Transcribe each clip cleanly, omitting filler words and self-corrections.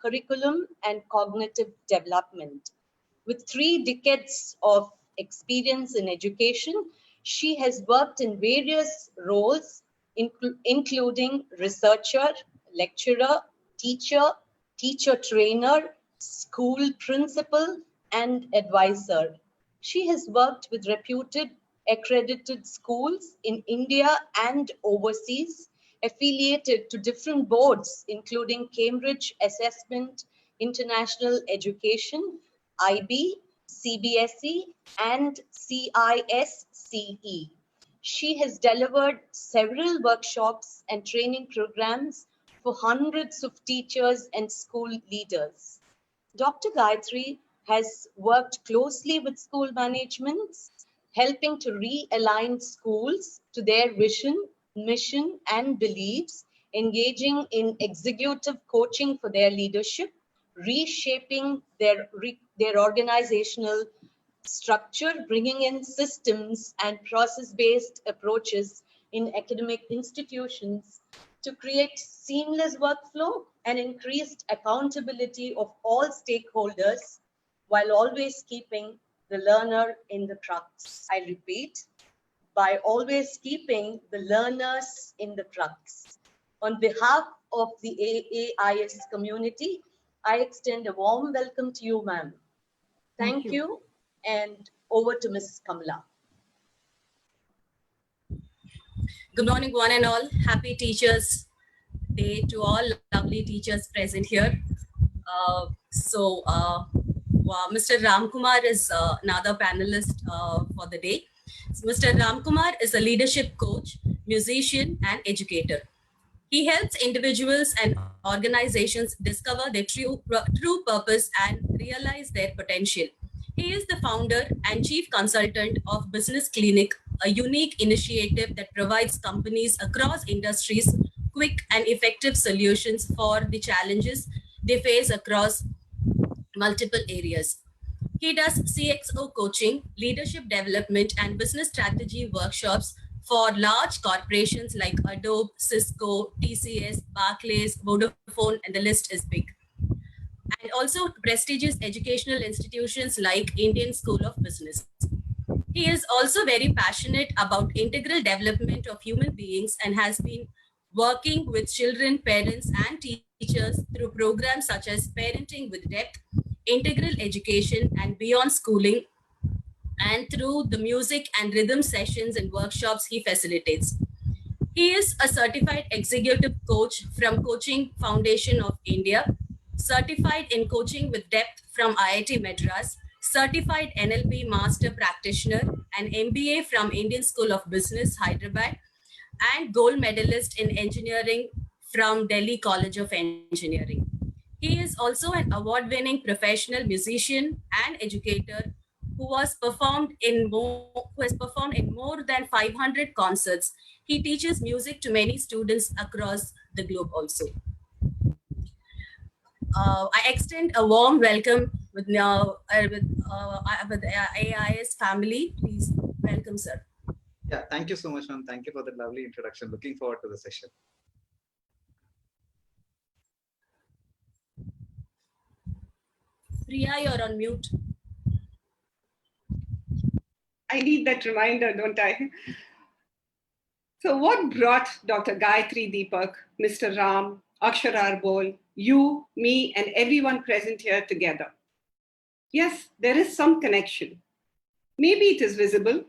curriculum and cognitive development. With 3 decades of experience in education, she has worked in various roles, including researcher, lecturer, teacher, teacher trainer, school principal, and advisor. She has worked with reputed accredited schools in India and overseas, affiliated to different boards, including Cambridge Assessment, International Education, IB, CBSE, and CISCE. She has delivered several workshops and training programs for hundreds of teachers and school leaders. Dr. Gayathri has worked closely with school managements, helping to realign schools to their vision, mission, and beliefs, engaging in executive coaching for their leadership, reshaping their organizational structure, bringing in systems and process-based approaches in academic institutions to create seamless workflow and increased accountability of all stakeholders while always keeping the learner in the crux. I repeat, by always keeping the learners in the crux. On behalf of the AAIS community, I extend a warm welcome to you, ma'am. Thank you. And over to Ms. Kamala. Good morning, one and all. Happy Teachers' Day to all lovely teachers present here. Mr. Ramkumar is another panelist for the day. So Mr. Ramkumar is a leadership coach, musician, and educator. He helps individuals and organizations discover their true purpose and realize their potential. He is the founder and chief consultant of Business Clinic, a unique initiative that provides companies across industries quick and effective solutions for the challenges they face across multiple areas. He does CXO coaching, leadership development, and business strategy workshops for large corporations like Adobe, Cisco, TCS, Barclays, Vodafone, and the list is big. And also prestigious educational institutions like Indian School of Business. He is also very passionate about integral development of human beings and has been working with children, parents, and teachers through programs such as Parenting with Depth, Integral Education, and Beyond Schooling, and through the music and rhythm sessions and workshops he facilitates. He is a certified executive coach from Coaching Foundation of India, certified in coaching with depth from IIT Madras, certified NLP master practitioner, and MBA from Indian School of Business, Hyderabad, and gold medalist in engineering from Delhi College of Engineering. He is also an award-winning professional musician and educator who has performed in more than 500 concerts. He teaches music to many students across the globe also. I extend a warm welcome with AIS family. Please welcome, sir. Yeah, thank you so much, ma'am. Thank you for the lovely introduction. Looking forward to the session. Priya, you're on mute. I need that reminder, don't I? So what brought Dr. Gayathri, Deepak, Mr. Ram, Akshar Arbol, you, me, and everyone present here together? Yes, there is some connection. Maybe it is visible.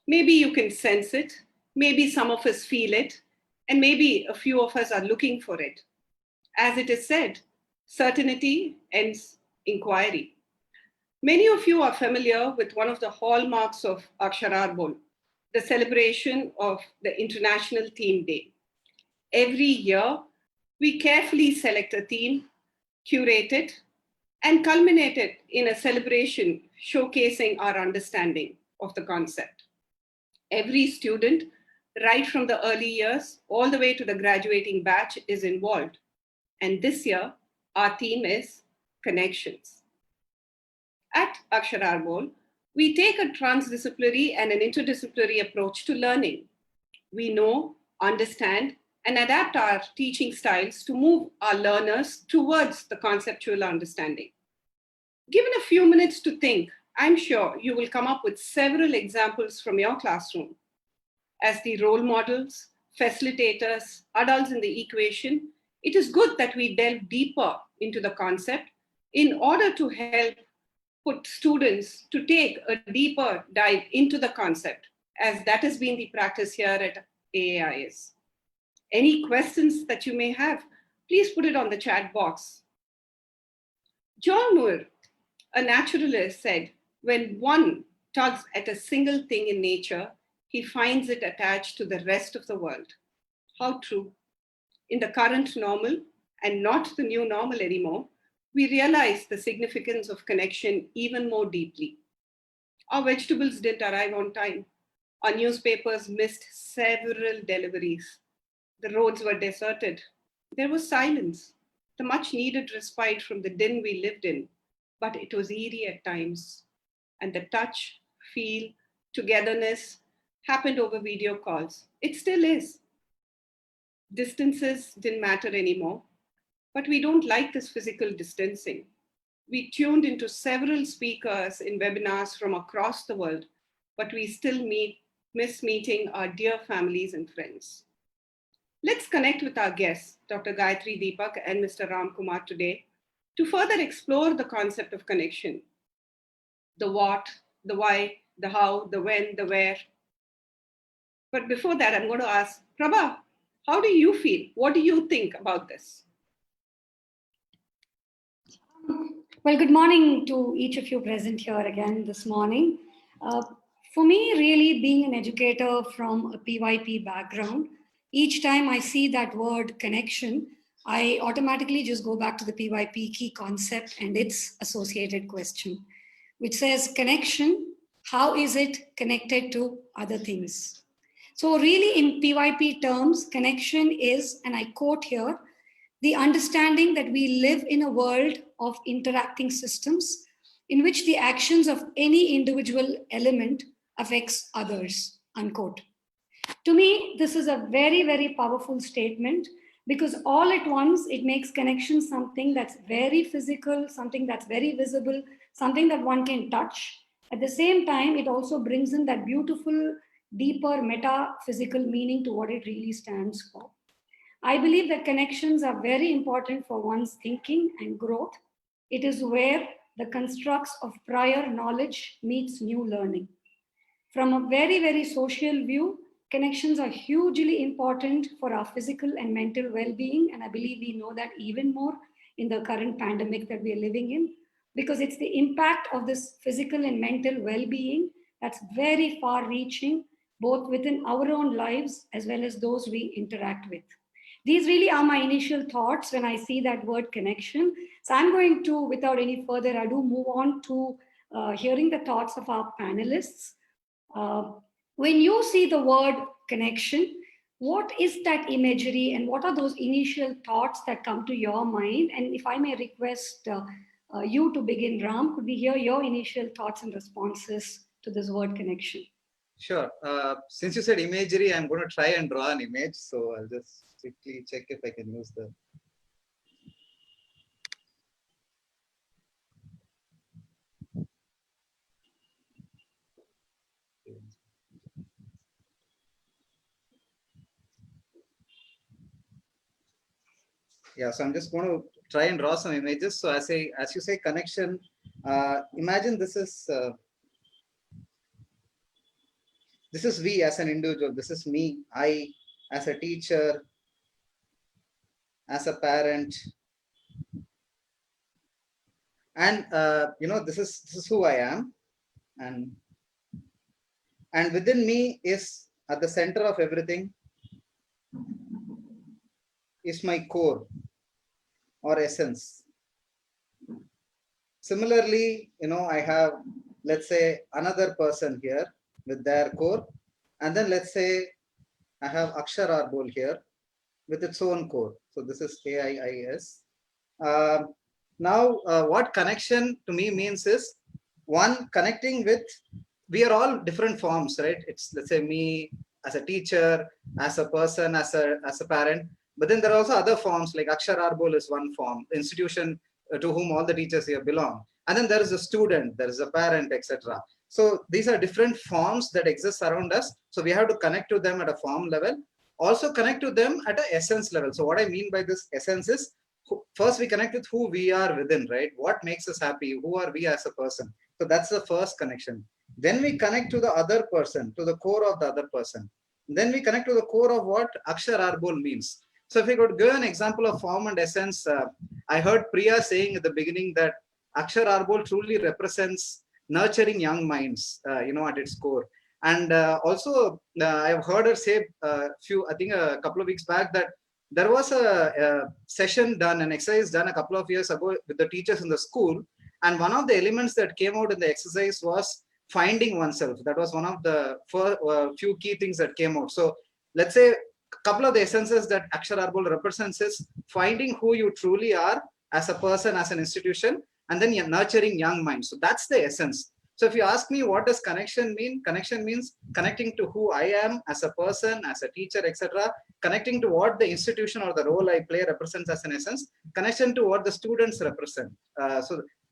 Maybe you can sense it. Maybe some of us feel it. And maybe a few of us are looking for it. As it is said, certainty ends inquiry. Many of you are familiar with one of the hallmarks of Akshar Arbol, the celebration of the International Theme Day. Every year, we carefully select a theme, curate it, and culminate it in a celebration showcasing our understanding of the concept. Every student, right from the early years all the way to the graduating batch, is involved. And this year, our theme is connections. At Akshar Arbol, we take a transdisciplinary and an interdisciplinary approach to learning. We know, understand, and adapt our teaching styles to move our learners towards the conceptual understanding. Given a few minutes to think, I'm sure you will come up with several examples from your classroom as the role models, facilitators, adults in the equation. It is good that we delve deeper into the concept in order to help put students to take a deeper dive into the concept, as that has been the practice here at AAIS. Any questions that you may have, please put it on the chat box. John Muir, a naturalist, said, when one tugs at a single thing in nature, he finds it attached to the rest of the world. How true. In the current normal, and not the new normal anymore, we realize the significance of connection even more deeply. Our vegetables didn't arrive on time. Our newspapers missed several deliveries. The roads were deserted. There was silence, the much needed respite from the din we lived in, but it was eerie at times. And the touch, feel, togetherness happened over video calls. It still is. Distances didn't matter anymore, but we don't like this physical distancing. We tuned into several speakers in webinars from across the world, but we still miss meeting our dear families and friends. Let's connect with our guests, Dr. Gayathri, Deepak, and Mr. Ramkumar today to further explore the concept of connection. The what, the why, the how, the when, the where. But before that, I'm going to ask Prabha, how do you feel? What do you think about this? Well, good morning to each of you present here again this morning. For me, really being an educator from a PYP background, each time I see that word connection, I automatically just go back to the PYP key concept and its associated question, which says connection, how is it connected to other things? So really in PYP terms, connection is, and I quote here, the understanding that we live in a world of interacting systems in which the actions of any individual element affects others, unquote. To me, this is a very, very powerful statement because all at once it makes connection something that's very physical, something that's very visible, something that one can touch. At the same time, it also brings in that beautiful, deeper metaphysical meaning to what it really stands for. I believe that connections are very important for one's thinking and growth. It is where the constructs of prior knowledge meets new learning. From a very, very social view, connections are hugely important for our physical and mental well-being. And I believe we know that even more in the current pandemic that we are living in, because it's the impact of this physical and mental well-being that's very far-reaching, both within our own lives as well as those we interact with. These really are my initial thoughts when I see that word connection. So I'm going to, without any further ado, move on to hearing the thoughts of our panelists. When you see the word connection, what is that imagery and what are those initial thoughts that come to your mind? And if I may request you to begin, Ram, could we hear your initial thoughts and responses to this word connection? Sure. Since you said imagery, I'm going to try and draw an image. So I'll just quickly check if I can use the. Yeah, so I'm just going to try and draw some images. So as you say, connection. Imagine this is we as an individual. This is me. I as a teacher, as a parent, and this is who I am, and within me is at the center of everything is my core or essence. Similarly, I have, let's say, another person here with their core, and then let's say I have Akshar Arbol here with its own core. So this is AIIS. Now, what connection to me means is one connecting with, we are all different forms, right? It's, let's say, me, as a teacher, as a person, as a parent. But then there are also other forms, like Akshar Arbol is one form, institution to whom all the teachers here belong. And then there is a student, there is a parent, etc. So these are different forms that exist around us. So we have to connect to them at a form level, also connect to them at an essence level. So what I mean by this essence is, first we connect with who we are within, right? What makes us happy? Who are we as a person? So that's the first connection. Then we connect to the other person, to the core of the other person. Then we connect to the core of what Akshar Arbol means. So if we could give an example of form and essence, I heard Priya saying at the beginning that Akshar Arbol truly represents nurturing young minds, at its core. And also, I've heard her say a couple of weeks back, that there was a session done, an exercise done a couple of years ago with the teachers in the school. And one of the elements that came out in the exercise was finding oneself. That was one of the few key things that came out. So let's say a couple of the essences that Akshar Arbol represents is finding who you truly are as a person, as an institution, and then you're nurturing young minds. So that's the essence. So if you ask me, what does connection mean? Connection means connecting to who I am as a person, as a teacher, etc. Connecting to what the institution or the role I play represents as an essence. Connection to what the students represent.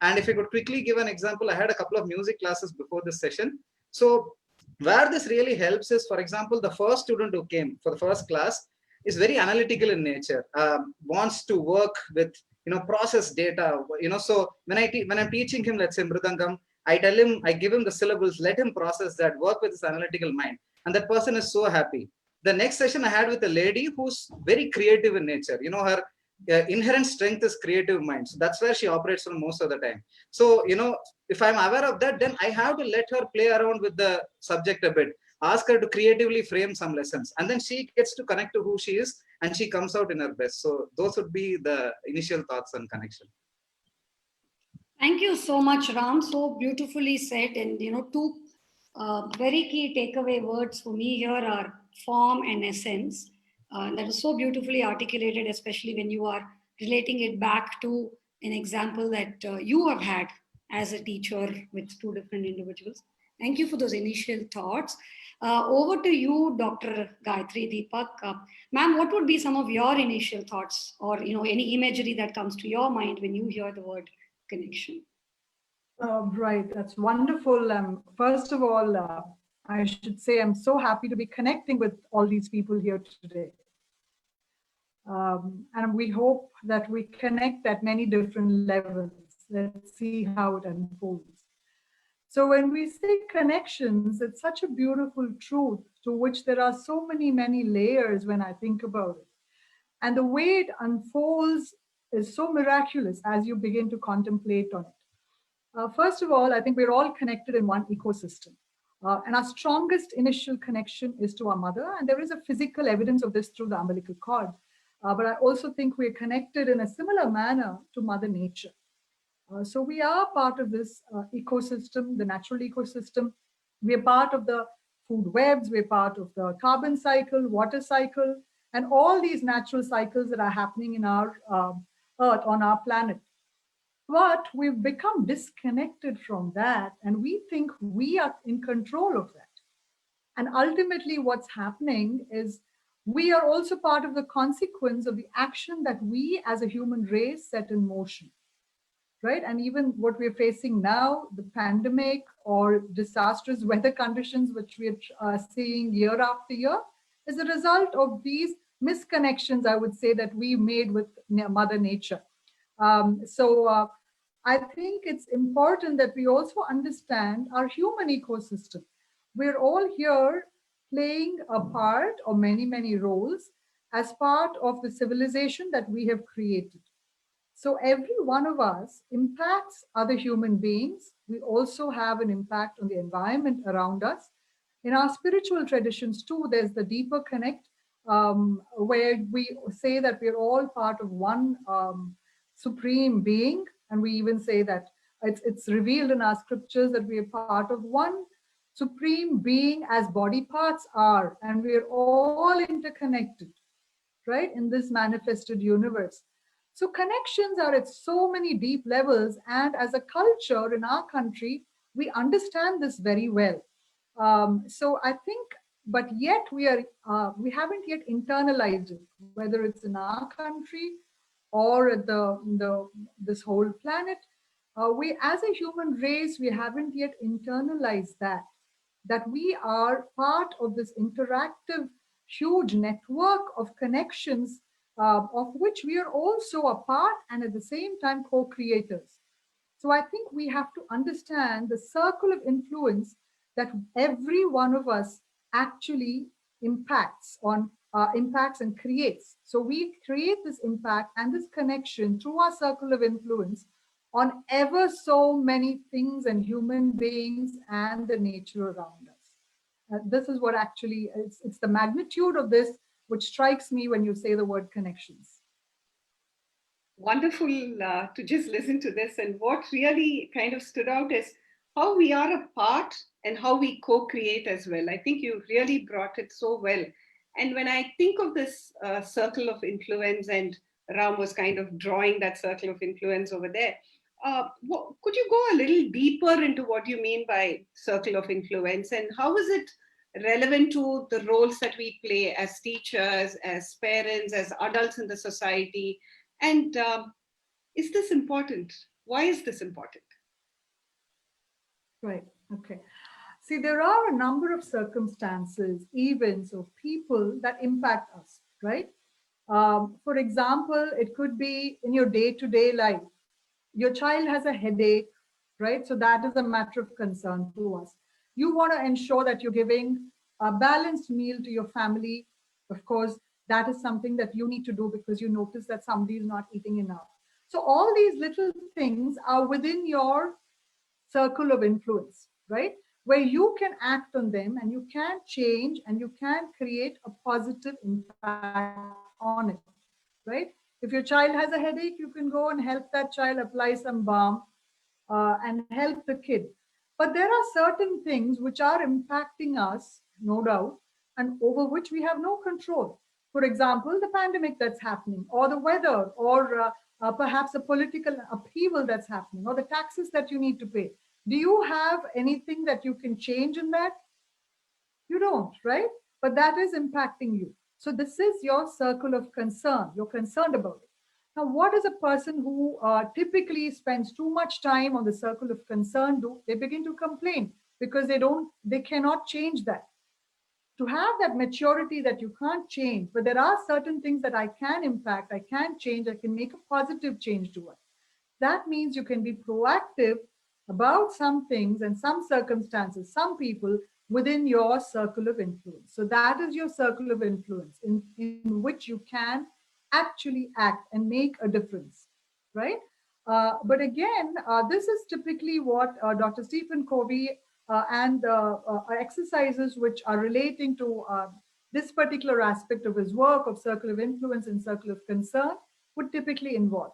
And if I could quickly give an example, I had a couple of music classes before this session. So where this really helps is, for example, the first student who came for the first class is very analytical in nature, wants to work with, process data, so when I'm teaching him, let's say Mridangam, I tell him, I give him the syllables, let him process that, work with his analytical mind. And that person is so happy. The next session I had with a lady who's very creative in nature. Her inherent strength is creative mind. So that's where she operates from most of the time. So, if I'm aware of that, then I have to let her play around with the subject a bit, ask her to creatively frame some lessons. And then she gets to connect to who she is and she comes out in her best. So those would be the initial thoughts on connection. Thank you so much, Ram. So beautifully said. And, two very key takeaway words for me here are form and essence. That is so beautifully articulated, especially when you are relating it back to an example that you have had as a teacher with two different individuals. Thank you for those initial thoughts. Over to you, Dr. Gayathri, Deepak. Ma'am, what would be some of your initial thoughts or, any imagery that comes to your mind when you hear the word connection? Right, that's wonderful. First of all, I should say I'm so happy to be connecting with all these people here today. And we hope that we connect at many different levels. Let's see how it unfolds. So when we say connections, it's such a beautiful truth to which there are so many layers when I think about it. And the way it unfolds is so miraculous as you begin to contemplate on it. First of all, I think we're all connected in one ecosystem. And our strongest initial connection is to our mother. And there is a physical evidence of this through the umbilical cord. But I also think we're connected in a similar manner to Mother Nature. So we are part of this ecosystem, the natural ecosystem. We're part of the food webs. We're part of the carbon cycle, water cycle, and all these natural cycles that are happening in our Earth, on our planet. But we've become disconnected from that, and we think we are in control of that. And ultimately, what's happening is we are also part of the consequence of the action that we as a human race set in motion, right? And even what we're facing now, the pandemic or disastrous weather conditions, which we're seeing year after year, is a result of these misconnections, I would say, that we made with Mother Nature. I think it's important that we also understand our human ecosystem. We're all here playing a part, or many roles, as part of the civilization that we have created. So every one of us impacts other human beings. We also have an impact on the environment around us. In our spiritual traditions too, there's the deeper connect, where we say that we're all part of one supreme being. And we even say that it's revealed in our scriptures that we are part of one supreme being as body parts are, and we are all interconnected, right, in this manifested universe. So connections are at so many deep levels, and as a culture in our country, we understand this very well. So I think but yet we haven't yet internalized it, whether it's in our country or at this whole planet. We, as a human race, we haven't yet internalized that we are part of this interactive, huge network of connections, of which we are also a part and at the same time co-creators. So I think we have to understand the circle of influence that every one of us actually impacts and creates. So we create this impact and this connection through our circle of influence on ever so many things and human beings and the nature around us. This is what actually, it's the magnitude of this which strikes me when you say the word connections. Wonderful to just listen to this. And what really kind of stood out is how we are a part and how we co-create as well. I think you really brought it so well. And when I think of this circle of influence, and Ram was kind of drawing that circle of influence over there, could you go a little deeper into what you mean by circle of influence, and how is it relevant to the roles that we play as teachers, as parents, as adults in the society? And is this important? Why is this important? Right, okay. See, there are a number of circumstances, events, or people that impact us, right? For example, it could be in your day-to-day life. Your child has a headache, right? So that is a matter of concern to us. You want to ensure that you're giving a balanced meal to your family. Of course, that is something that you need to do because you notice that somebody is not eating enough. So all these little things are within your circle of influence, right? Where you can act on them and you can change and you can create a positive impact on it, right? If your child has a headache, you can go and help that child apply some balm and help the kid. But there are certain things which are impacting us, no doubt, and over which we have no control. For example, the pandemic that's happening, or the weather, or perhaps a political upheaval that's happening, or the taxes that you need to pay. Do you have anything that you can change in that? You don't, right? But that is impacting you. So this is your circle of concern. You're concerned about it. Now, what does a person who typically spends too much time on the circle of concern do? They begin to complain because they cannot change that. To have that maturity that you can't change, but there are certain things that I can impact, I can change, I can make a positive change to it. That means you can be proactive about some things and some circumstances, some people within your circle of influence. So that is your circle of influence in which you can actually act and make a difference, right? But again, this is typically what Dr. Stephen Covey and exercises which are relating to this particular aspect of his work of circle of influence and circle of concern would typically involve.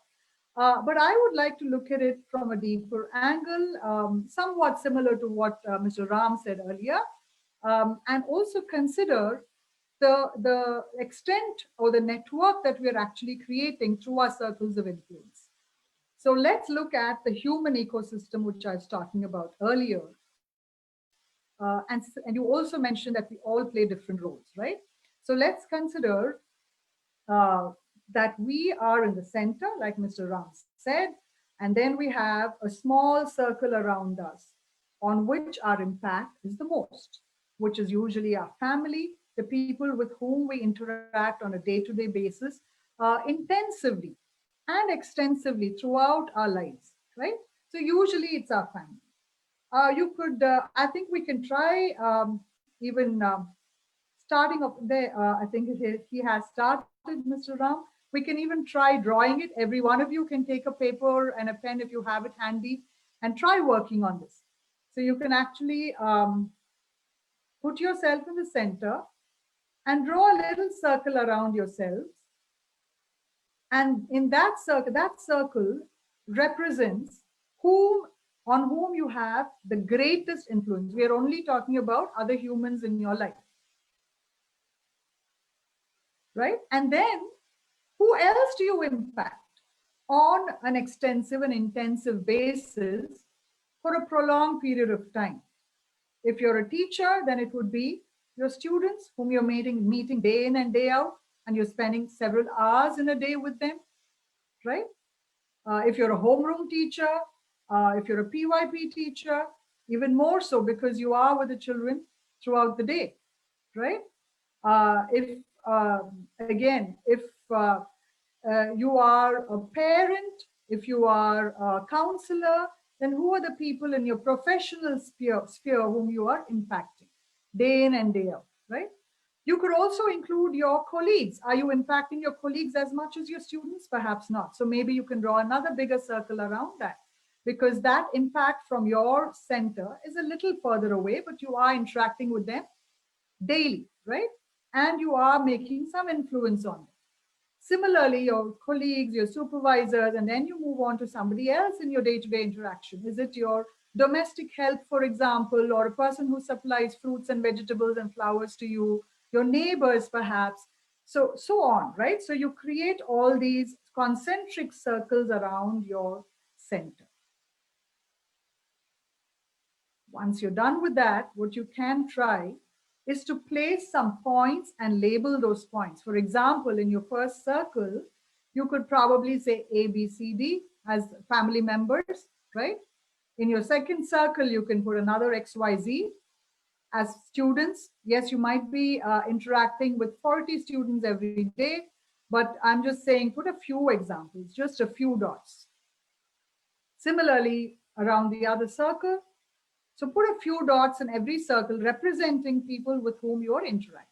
But I would like to look at it from a deeper angle, somewhat similar to what Mr. Ram said earlier, and also consider the extent or the network that we are actually creating through our circles of influence. So let's look at the human ecosystem, which I was talking about earlier. And you also mentioned that we all play different roles, right? So let's consider that we are in the center, like Mr. Ram said, and then we have a small circle around us on which our impact is the most, which is usually our family, the people with whom we interact on a day-to-day basis intensively and extensively throughout our lives, right? So usually it's our family. I think we can try even starting off there. I think he has started, Mr. Ram. We can even try drawing it. Every one of you can take a paper and a pen if you have it handy and try working on this. So you can actually put yourself in the center and draw a little circle around yourselves. And in that circle represents on whom you have the greatest influence. We are only talking about other humans in your life, right? And then who else do you impact on an extensive and intensive basis for a prolonged period of time? If you're a teacher, then it would be your students whom you're meeting day in and day out, and you're spending several hours in a day with them, right? If you're a homeroom teacher, if you're a PYP teacher, even more so because you are with the children throughout the day, right? If again, if you are a parent, if you are a counselor, then who are the people in your professional sphere whom you are impacting day in and day out, right? You could also include your colleagues. Are you impacting your colleagues as much as your students? Perhaps not. So maybe you can draw another bigger circle around that, because that impact from your center is a little further away, but you are interacting with them daily, right? And you are making some influence on them. Similarly, your colleagues, your supervisors, and then you move on to somebody else in your day-to-day interaction. Is it your domestic help, for example, or a person who supplies fruits and vegetables and flowers to you, your neighbors perhaps, so on, right? So you create all these concentric circles around your center. Once you're done with that, what you can try is to place some points and label those points. For example, in your first circle, you could probably say A, B, C, D as family members, right? In your second circle, you can put another X, Y, Z as students. Yes, you might be interacting with 40 students every day, but I'm just saying, put a few examples, just a few dots. Similarly, around the other circle, so put a few dots in every circle representing people with whom you are interacting,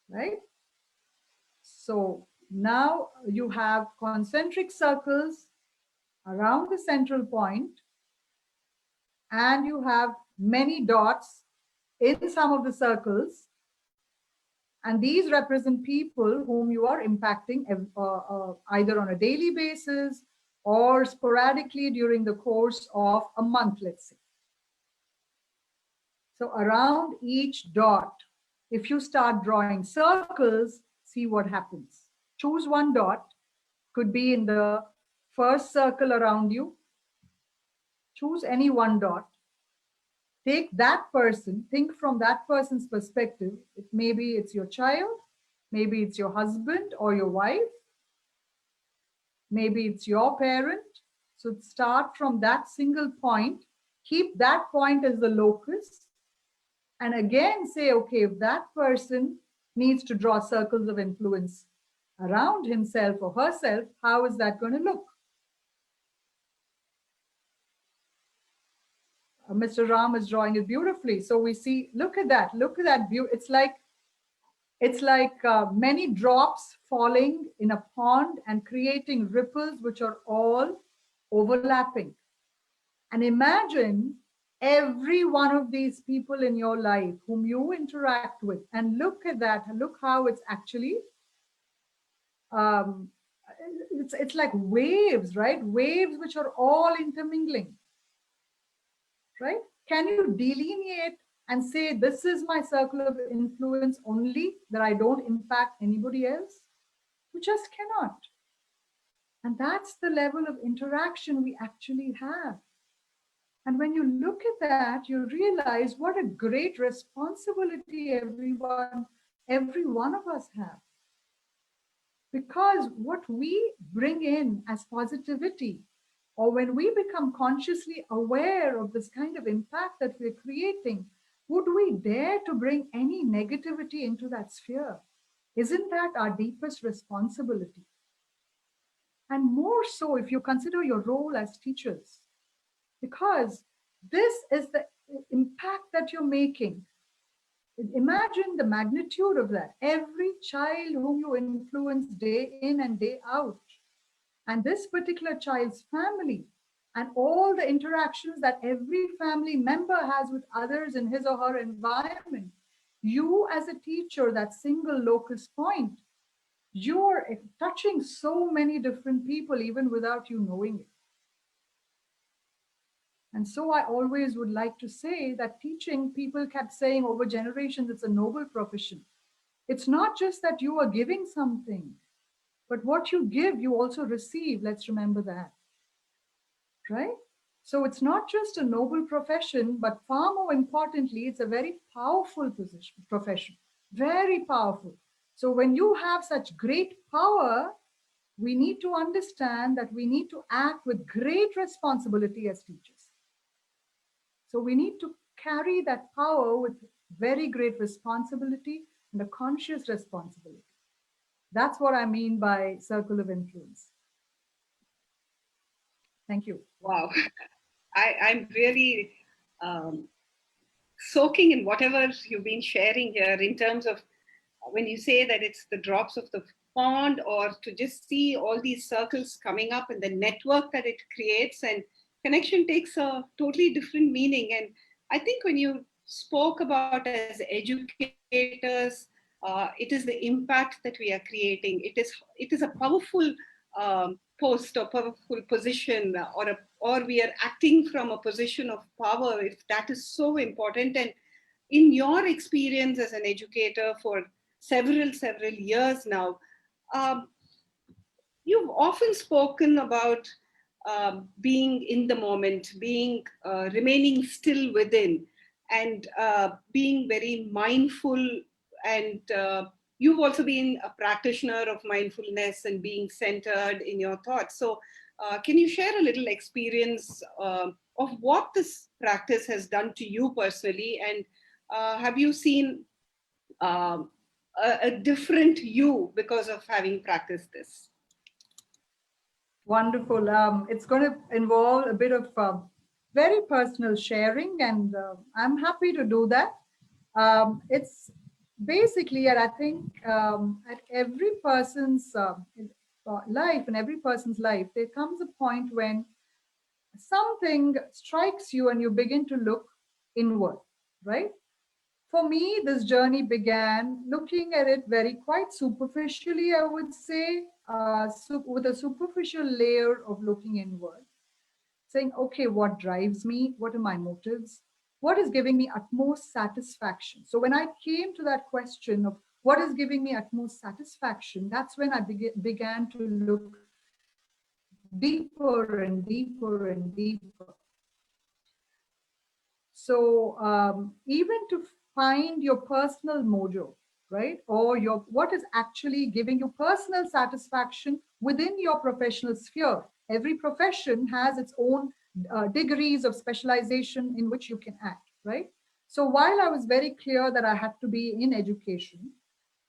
right? So now you have concentric circles around the central point, and you have many dots in some of the circles, and these represent people whom you are impacting either on a daily basis or sporadically during the course of a month, let's say. So around each dot, if you start drawing circles, see what happens. Choose one dot, could be in the first circle around you. Choose any one dot. Take that person, think from that person's perspective. Maybe it's your child, maybe it's your husband or your wife, maybe it's your parent. So start from that single point, keep that point as the locus, and again say, okay, if that person needs to draw circles of influence around himself or herself, how is that going to look? Mr. Ram is drawing it beautifully. So we see, look at that view. It's like many drops falling in a pond and creating ripples which are all overlapping. And imagine every one of these people in your life whom you interact with, and look at that, look how it's actually, it's like waves, right? Waves which are all intermingling, right? Can you delineate and say, this is my circle of influence only, that I don't impact anybody else? You just cannot. And that's the level of interaction we actually have. And when you look at that, you realize what a great responsibility every one of us have. Because what we bring in as positivity, or when we become consciously aware of this kind of impact that we're creating, would we dare to bring any negativity into that sphere? Isn't that our deepest responsibility? And more so if you consider your role as teachers, because this is the impact that you're making. Imagine the magnitude of that. Every child whom you influence day in and day out, and this particular child's family, and all the interactions that every family member has with others in his or her environment. You as a teacher, that single locus point, you're touching so many different people even without you knowing it. And so I always would like to say that teaching, people kept saying over generations, it's a noble profession. It's not just that you are giving something, but what you give, you also receive. Let's remember that, right? So it's not just a noble profession, but far more importantly, it's a very powerful profession, very powerful. So when you have such great power, we need to understand that we need to act with great responsibility as teachers. So we need to carry that power with very great responsibility and a conscious responsibility. That's what I mean by circle of influence. Thank you. Wow. I'm really soaking in whatever you've been sharing here in terms of when you say that it's the drops of the pond, or to just see all these circles coming up and the network that it creates, and connection takes a totally different meaning. And I think when you spoke about as educators, it is the impact that we are creating. It is a powerful post or powerful position, or we are acting from a position of power, if that is so important. And in your experience as an educator for several years now, you've often spoken about being in the moment, being remaining still within, and being very mindful. And you've also been a practitioner of mindfulness and being centered in your thoughts. So can you share a little experience of what this practice has done to you personally? And have you seen a different you because of having practiced this? Wonderful. It's going to involve a bit of very personal sharing, and I'm happy to do that. It's basically, and I think at every person's life, in every person's life, there comes a point when something strikes you and you begin to look inward, right? For me, this journey began looking at it very quite superficially, I would say, with a superficial layer of looking inward, saying, okay, what drives me? What are my motives? What is giving me utmost satisfaction? So when I came to that question of what is giving me utmost satisfaction, that's when I began to look deeper and deeper and deeper. So even to find your personal mojo, right? Or what is actually giving you personal satisfaction within your professional sphere. Every profession has its own degrees of specialization in which you can act, right? So while I was very clear that I had to be in education,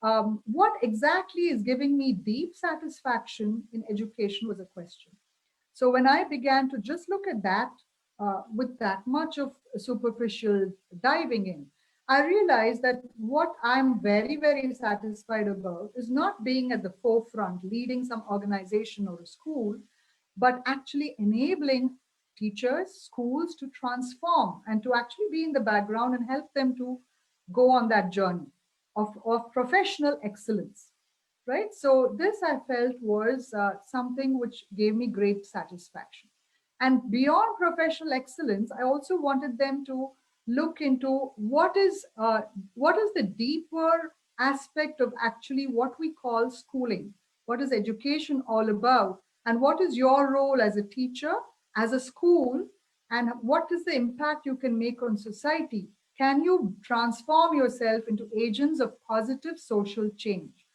what exactly is giving me deep satisfaction in education was a question. So when I began to just look at that with that much of superficial diving in, I realized that what I'm very, very satisfied about is not being at the forefront, leading some organization or a school, but actually enabling teachers, schools to transform and to actually be in the background and help them to go on that journey of professional excellence. Right. So this I felt was something which gave me great satisfaction. And beyond professional excellence, I also wanted them to look into what is the deeper aspect of actually what we call schooling. What is education all about? And what is your role as a teacher, as a school? And what is the impact you can make on society? Can you transform yourself into agents of positive social change?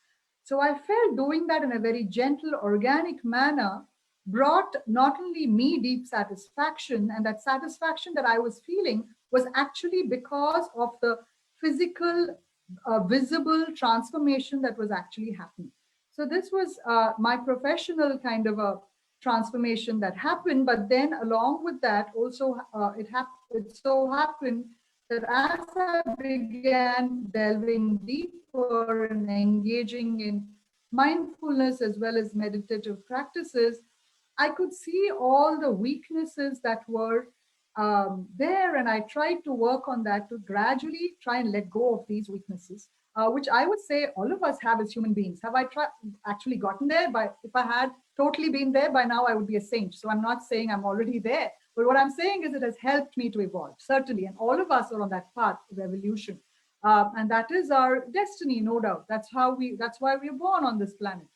So I felt doing that in a very gentle, organic manner brought not only me deep satisfaction, and that satisfaction that I was feeling was actually because of the physical, visible transformation that was actually happening. So this was my professional kind of a transformation that happened. But then along with that, also it so happened that as I began delving deeper and engaging in mindfulness as well as meditative practices, I could see all the weaknesses that were there, and I tried to work on that to gradually try and let go of these weaknesses, which I would say all of us have as human beings. Have I actually gotten there? If I had totally been there by now, I would be a saint. So I'm not saying I'm already there, but what I'm saying is it has helped me to evolve, certainly, and all of us are on that path of evolution, and that is our destiny, no doubt. That's why we are born on this planet.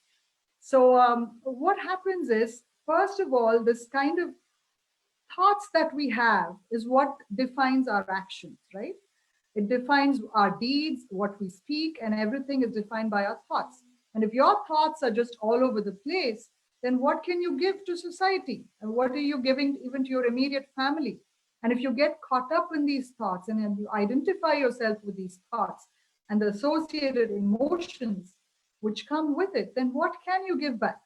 So what happens is, first of all, this kind of thoughts that we have is what defines our actions, right? It defines our deeds, what we speak, and everything is defined by our thoughts. And if your thoughts are just all over the place, then what can you give to society? And what are you giving even to your immediate family? And if you get caught up in these thoughts and you identify yourself with these thoughts and the associated emotions which come with it, then what can you give back?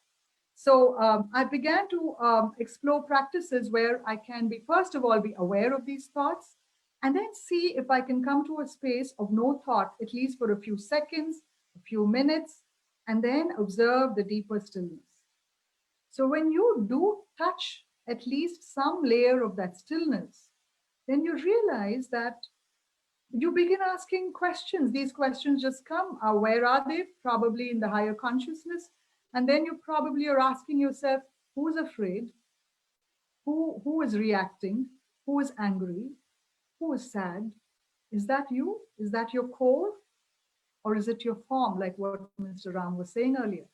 So I began to explore practices where I can be, first of all, be aware of these thoughts, and then see if I can come to a space of no thought, at least for a few seconds, a few minutes, and then observe the deeper stillness. So when you do touch at least some layer of that stillness, then you realize that you begin asking questions. These questions just come. Where are they? Probably in the higher consciousness. And then you probably are asking yourself, who's afraid? Who is reacting? Who is angry? Who is sad? Is that you? Is that your core? Or is it your form, like what Mr. Ram was saying earlier?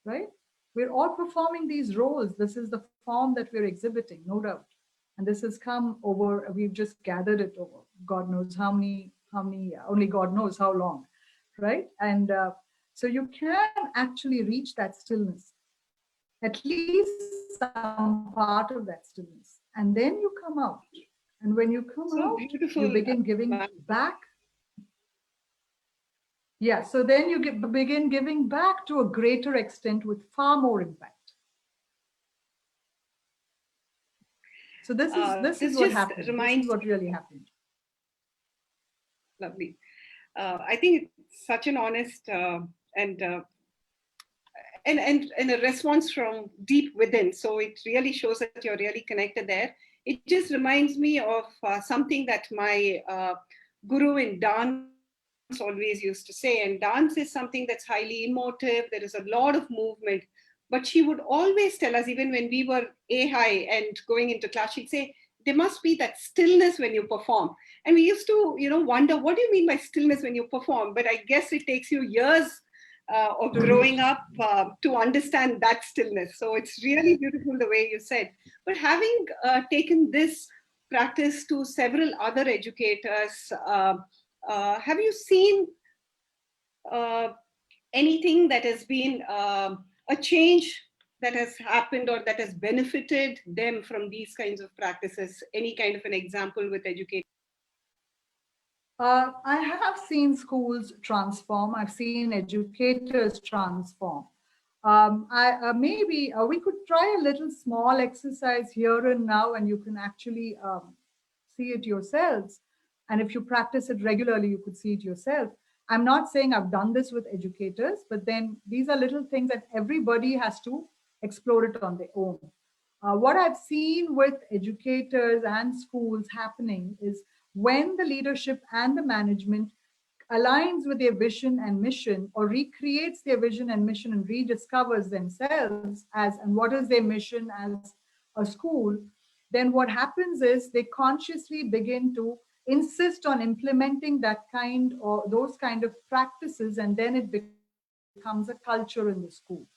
Right? We're all performing these roles. This is the form that we're exhibiting, no doubt. And this has come over, we've just gathered it over God knows how many, only God knows how long, right? And so you can actually reach that stillness, at least some part of that stillness. And then you come out. And when you come out, you begin giving back. Yeah, so then you begin giving back to a greater extent with far more impact. So this is what happened. This is what really happened. Lovely. I think it's such an honest and a response from deep within. So it really shows that you're really connected there. It just reminds me of something that my guru in dance always used to say. And dance is something that's highly emotive. There is a lot of movement. But she would always tell us, even when we were high and going into class, she'd say, there must be that stillness when you perform. And we used to, wonder, what do you mean by stillness when you perform? But I guess it takes you years of growing up to understand that stillness. So it's really beautiful the way you said. But having taken this practice to several other educators, have you seen anything that has been a change that has happened or that has benefited them from these kinds of practices? Any kind of an example with educators? I have seen schools transform. I've seen educators transform. Maybe we could try a little small exercise here and now, and you can actually see it yourselves. And if you practice it regularly, you could see it yourself. I'm not saying I've done this with educators, but then these are little things that everybody has to explore it on their own. What I've seen with educators and schools happening is when the leadership and the management aligns with their vision and mission, or recreates their vision and mission and rediscovers themselves as, and what is their mission as a school, then what happens is they consciously begin to insist on implementing that kind or those kind of practices, and then it becomes a culture in the school.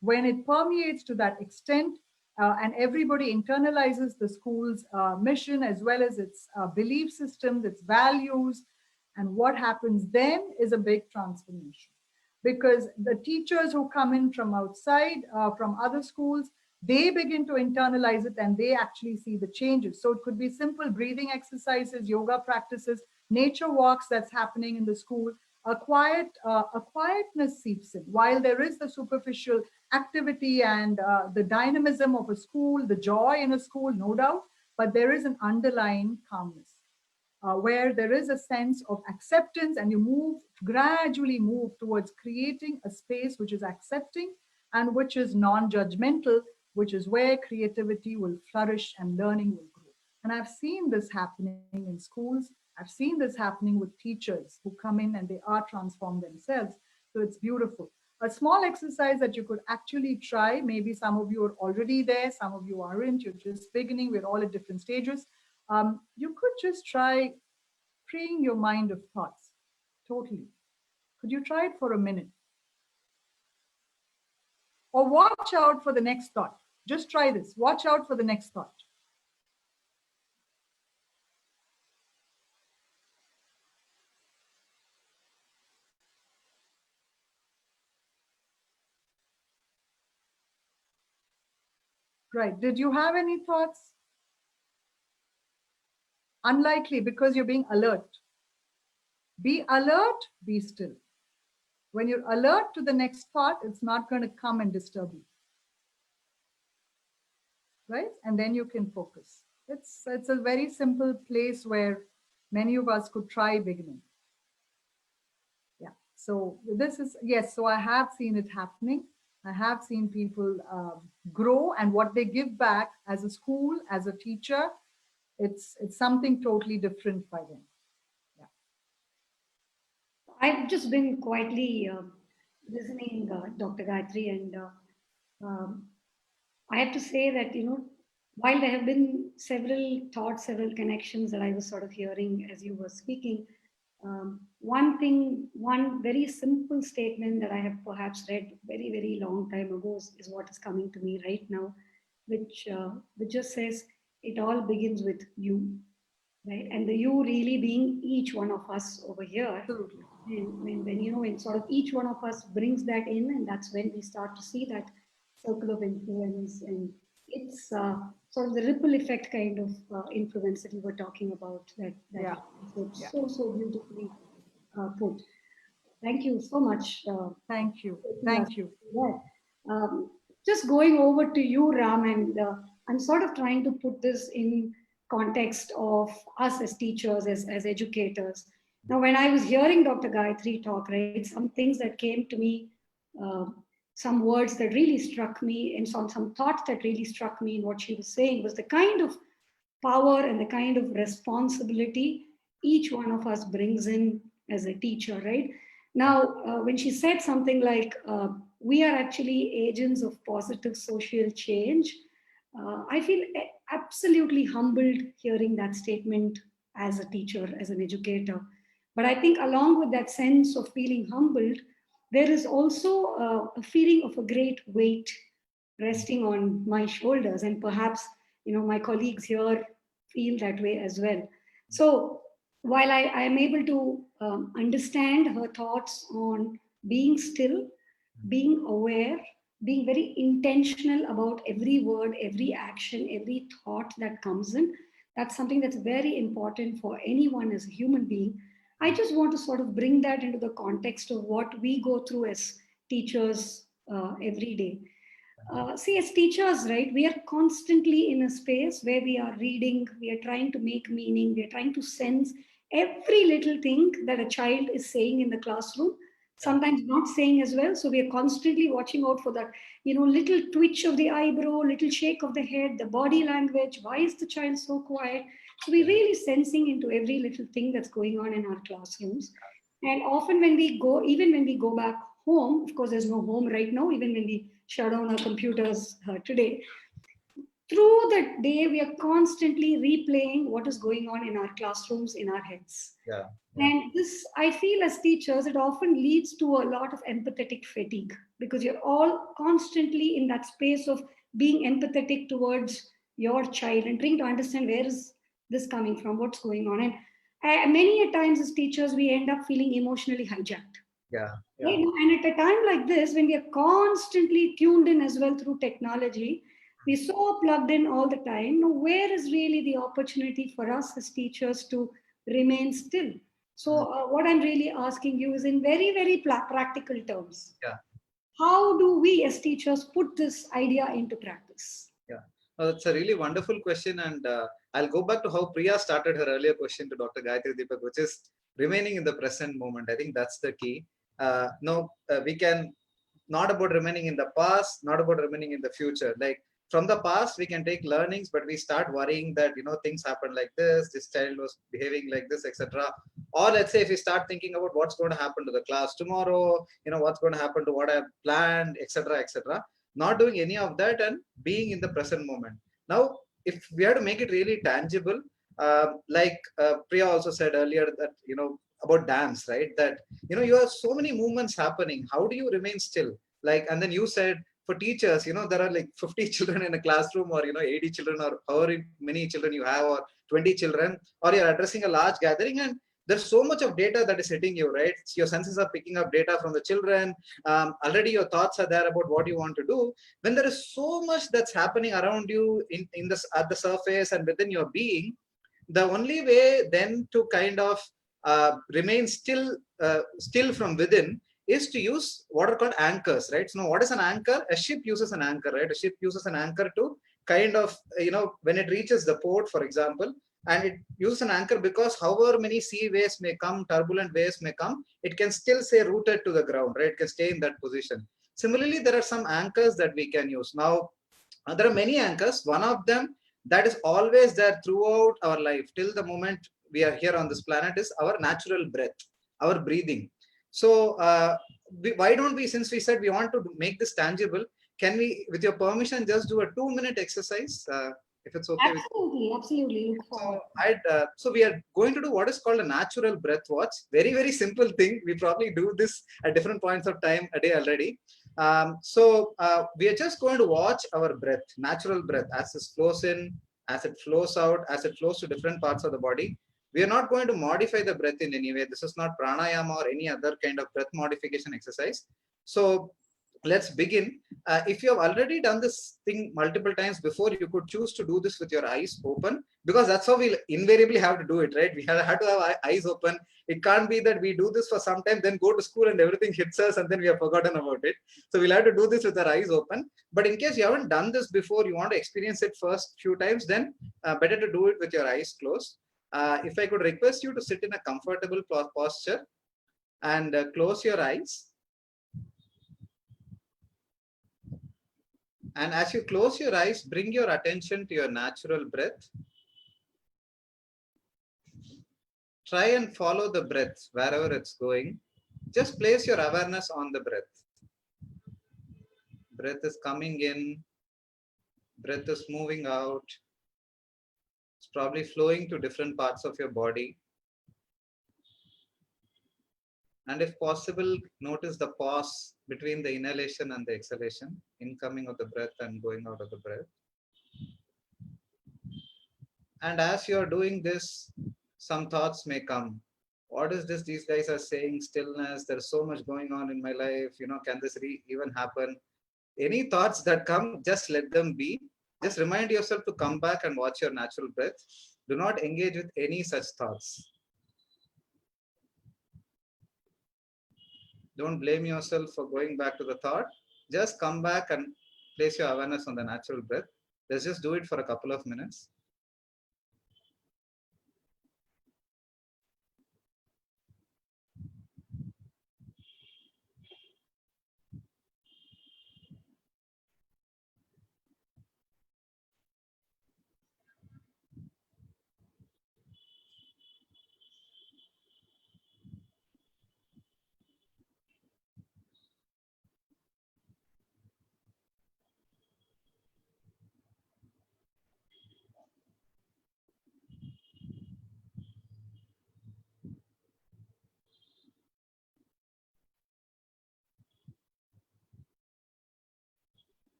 When it permeates to that extent, and everybody internalizes the school's mission as well as its belief systems, its values, and what happens then is a big transformation. Because the teachers who come in from outside, from other schools, they begin to internalize it and they actually see the changes. So it could be simple breathing exercises, yoga practices, nature walks that's happening in the school. A quietness seeps in. While there is the superficial activity and the dynamism of a school, the joy in a school, no doubt, but there is an underlying calmness where there is a sense of acceptance, and you gradually move towards creating a space which is accepting and which is non-judgmental, which is where creativity will flourish and learning will grow. And I've seen this happening in schools. I've seen this happening with teachers who come in and they are transformed themselves. So it's beautiful. A small exercise that you could actually try, maybe some of you are already there, some of you aren't, you're just beginning, we're all at different stages. You could just try freeing your mind of thoughts, totally. Could you try it for a minute? Or watch out for the next thought. Just try this, watch out for the next thought. Right. Did you have any thoughts? Unlikely, because you're being alert. Be alert, be still. When you're alert to the next thought, it's not going to come and disturb you. Right? And then you can focus. It's a very simple place where many of us could try beginning. Yeah. So this is, yes, so I have seen it happening. I have seen people grow, and what they give back as a school, as a teacher, it's something totally different by them. Yeah. I've just been quietly listening, Dr. Gayathri, and um, I have to say that, while there have been several thoughts, several connections that I was sort of hearing as you were speaking, one very simple statement that I have perhaps read very, very long time ago is what is coming to me right now, which just says, it all begins with you, right? And the you really being each one of us over here. Absolutely. And when sort of each one of us brings that in, and that's when we start to see that circle of influence, and it's sort of the ripple effect kind of influence that you were talking about, that Yeah. is so beautifully put. Thank you so much. Thank you. Thank you. Yeah. Just going over to you, Ram, and I'm sort of trying to put this in context of us as teachers, as educators. Now, when I was hearing Dr. Gayathri talk, right, some things that came to me, uh, some words that really struck me, and some thoughts that really struck me in what she was saying was the kind of power and the kind of responsibility each one of us brings in as a teacher, right? Now, when she said something like, we are actually agents of positive social change, I feel absolutely humbled hearing that statement as a teacher, as an educator. But I think along with that sense of feeling humbled, there is also a feeling of a great weight resting on my shoulders, and perhaps my colleagues here feel that way as well. So while I am able to understand her thoughts on being still, being aware, being very intentional about every word, every action, every thought that comes in, that's something that's very important for anyone as a human being. I just want to sort of bring that into the context of what we go through as teachers every day. See, as teachers, right, we are constantly in a space where we are reading, we are trying to make meaning, we are trying to sense every little thing that a child is saying in the classroom, sometimes not saying as well. So we are constantly watching out for that, little twitch of the eyebrow, little shake of the head, the body language. Why is the child so quiet? So we're really sensing into every little thing that's going on in our classrooms. And often even when we go back home, of course, there's no home right now, even when we shut down our computers today, through the day, we are constantly replaying what is going on in our classrooms, in our heads. Yeah. And this, I feel as teachers, it often leads to a lot of empathetic fatigue, because you're all constantly in that space of being empathetic towards your child and trying to understand where is this coming from, what's going on. And many a times as teachers, we end up feeling emotionally hijacked. Yeah. Right? And at a time like this, when we are constantly tuned in as well through technology, we're so plugged in all the time. Now, where is really the opportunity for us as teachers to remain still? So, what I'm really asking you is in very, very practical terms. Yeah. How do we as teachers put this idea into practice? Yeah. That's a really wonderful question. And I'll go back to how Priya started her earlier question to Dr. Gayathri Deepak, which is remaining in the present moment. I think that's the key. We can not about remaining in the past, not about remaining in the future. Like from the past, we can take learnings, but we start worrying that, things happen like this child was behaving like this, etc. Or let's say if we start thinking about what's going to happen to the class tomorrow, what's going to happen to what I've planned, etc., etc. Not doing any of that and being in the present moment. Now, if we have to make it really tangible, like Priya also said earlier that, about dance, right? That, you have so many movements happening. How do you remain still? Like, and then you said for teachers, there are like 50 children in a classroom, or, 80 children, or however many children you have, or 20 children, or you're addressing a large gathering, and there's so much of data that is hitting you, right? Your senses are picking up data from the children. Already your thoughts are there about what you want to do. When there is so much that's happening around you in this at the surface and within your being, the only way then to kind of remain still from within is to use what are called anchors, right? So now what is an anchor? A ship uses an anchor, right? A ship uses an anchor to kind of, when it reaches the port, for example, and it uses an anchor because however many sea waves may come, turbulent waves may come, it can still stay rooted to the ground, right? It can stay in that position. Similarly, there are some anchors that we can use. Now, there are many anchors. One of them that is always there throughout our life till the moment we are here on this planet is our natural breath, our breathing. So why don't we, since we said we want to make this tangible, can we, with your permission, just do a 2-minute exercise, if it's okay? Absolutely. Look forward. So we are going to do what is called a natural breath watch. Very, very simple thing. We probably do this at different points of time a day already. We are just going to watch our breath, natural breath, as it flows in, as it flows out, as it flows to different parts of the body. We are not going to modify the breath in any way. This is not pranayama or any other kind of breath modification exercise. So let's begin. If you have already done this thing multiple times before, you could choose to do this with your eyes open, because that's how we invariably have to do it, right? We have to have eyes open. It can't be that we do this for some time, then go to school and everything hits us and then we have forgotten about it. So we'll have to do this with our eyes open. But in case you haven't done this before, you want to experience it first few times, then better to do it with your eyes closed. If I could request you to sit in a comfortable posture and close your eyes. And as you close your eyes, bring your attention to your natural breath. Try and follow the breath wherever it's going. Just place your awareness on the breath. Breath is coming in. Breath is moving out. It's probably flowing to different parts of your body. And if possible, notice the pause between the inhalation and the exhalation, incoming of the breath and going out of the breath. And as you're doing this, some thoughts may come. What is this? These guys are saying stillness. There's so much going on in my life. Can this even happen? Any thoughts that come, just let them be. Just remind yourself to come back and watch your natural breath. Do not engage with any such thoughts. Don't blame yourself for going back to the thought. Just come back and place your awareness on the natural breath. Let's just do it for a couple of minutes.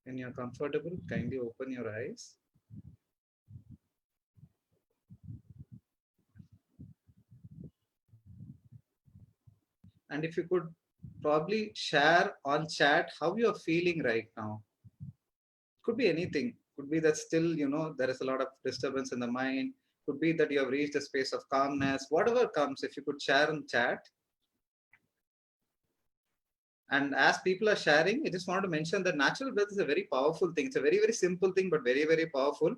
When you're comfortable, kindly open your eyes. And if you could probably share on chat how you're feeling right now. Could be anything. Could be that still, there is a lot of disturbance in the mind. Could be that you have reached a space of calmness. Whatever comes, if you could share in chat. And as people are sharing, I just want to mention that natural breath is a very powerful thing. It's a very, very simple thing, but very, very powerful.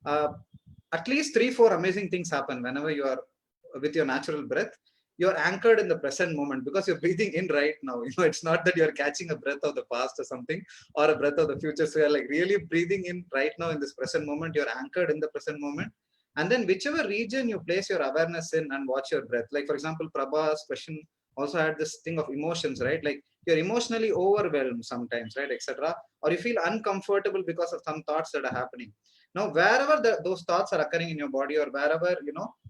At least 3-4 amazing things happen whenever you are with your natural breath. You're anchored in the present moment because you're breathing in right now. It's not that you're catching a breath of the past or something, or a breath of the future. So you're like really breathing in right now in this present moment. You're anchored in the present moment. And then whichever region you place your awareness in and watch your breath. Like, for example, Prabha's question also had this thing of emotions, right? Like you're emotionally overwhelmed sometimes, right, etc. Or you feel uncomfortable because of some thoughts that are happening. Now, wherever those thoughts are occurring in your body, or wherever,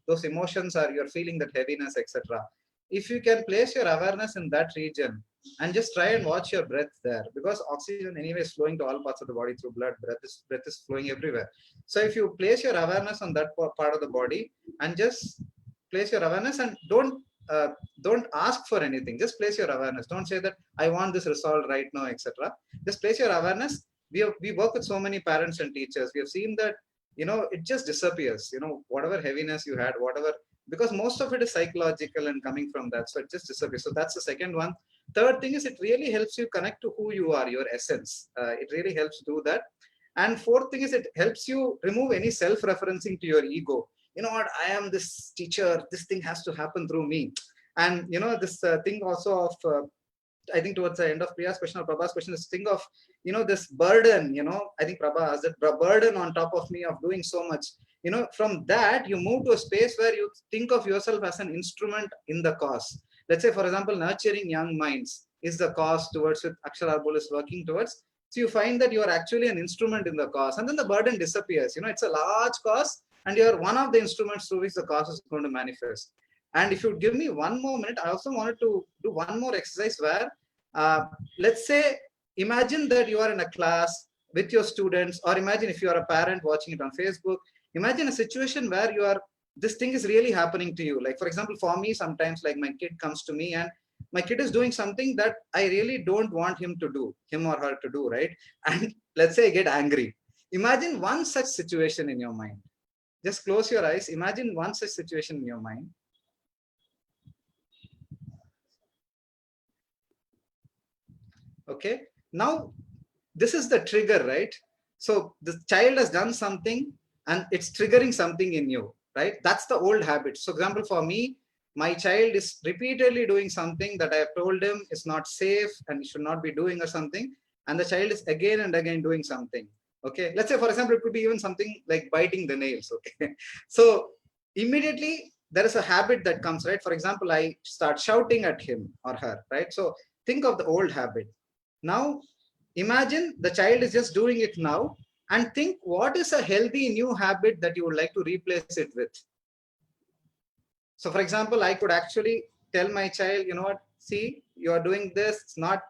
those emotions are, you're feeling that heaviness, etc. If you can place your awareness in that region, and just try and watch your breath there, because oxygen anyway is flowing to all parts of the body through blood. Breath is flowing everywhere. So if you place your awareness on that part of the body and just place your awareness, and don't ask for anything, just place your awareness. Don't say that I want this resolved right now, etc. Just place your awareness. We work with so many parents and teachers. We have seen that, it just disappears, whatever heaviness you had, whatever, because most of it is psychological and coming from that, so it just disappears. So that's the second one. Third thing is, it really helps you connect to who you are, your essence. It really helps do that. And fourth thing is, it helps you remove any self-referencing to your ego. You know what, I am this teacher, this thing has to happen through me. And this thing also of I think towards the end of Priya's question or Prabha's question, is think of, this burden, I think Prabha has that burden on top of me of doing so much. From that, you move to a space where you think of yourself as an instrument in the cause. Let's say, for example, nurturing young minds is the cause towards which Akshar Arbol is working towards. So you find that you are actually an instrument in the cause, and then the burden disappears. It's a large cause, and you are one of the instruments through which the cause is going to manifest. And if you give me one more minute, I also wanted to do one more exercise where, let's say, imagine that you are in a class with your students, or imagine if you are a parent watching it on Facebook, imagine a situation where this thing is really happening to you. Like, for example, for me, sometimes, like, my kid comes to me and my kid is doing something that I really don't want him or her to do, right? And let's say I get angry. Imagine one such situation in your mind. Just close your eyes. Imagine one such situation in your mind. Okay, now this is the trigger, right? So the child has done something and it's triggering something in you, right? That's the old habit. So, example, for me, my child is repeatedly doing something that I have told him is not safe and he should not be doing, or something, and the child is again and again doing something. Okay, let's say, for example, it could be even something like biting the nails. Okay, so immediately there is a habit that comes, right? For example, I start shouting at him or her, right? So think of the old habit. Now imagine the child is just doing it now, and think what is a healthy new habit that you would like to replace it with. So, for example, I could actually tell my child, what, see, you are doing this, it's not,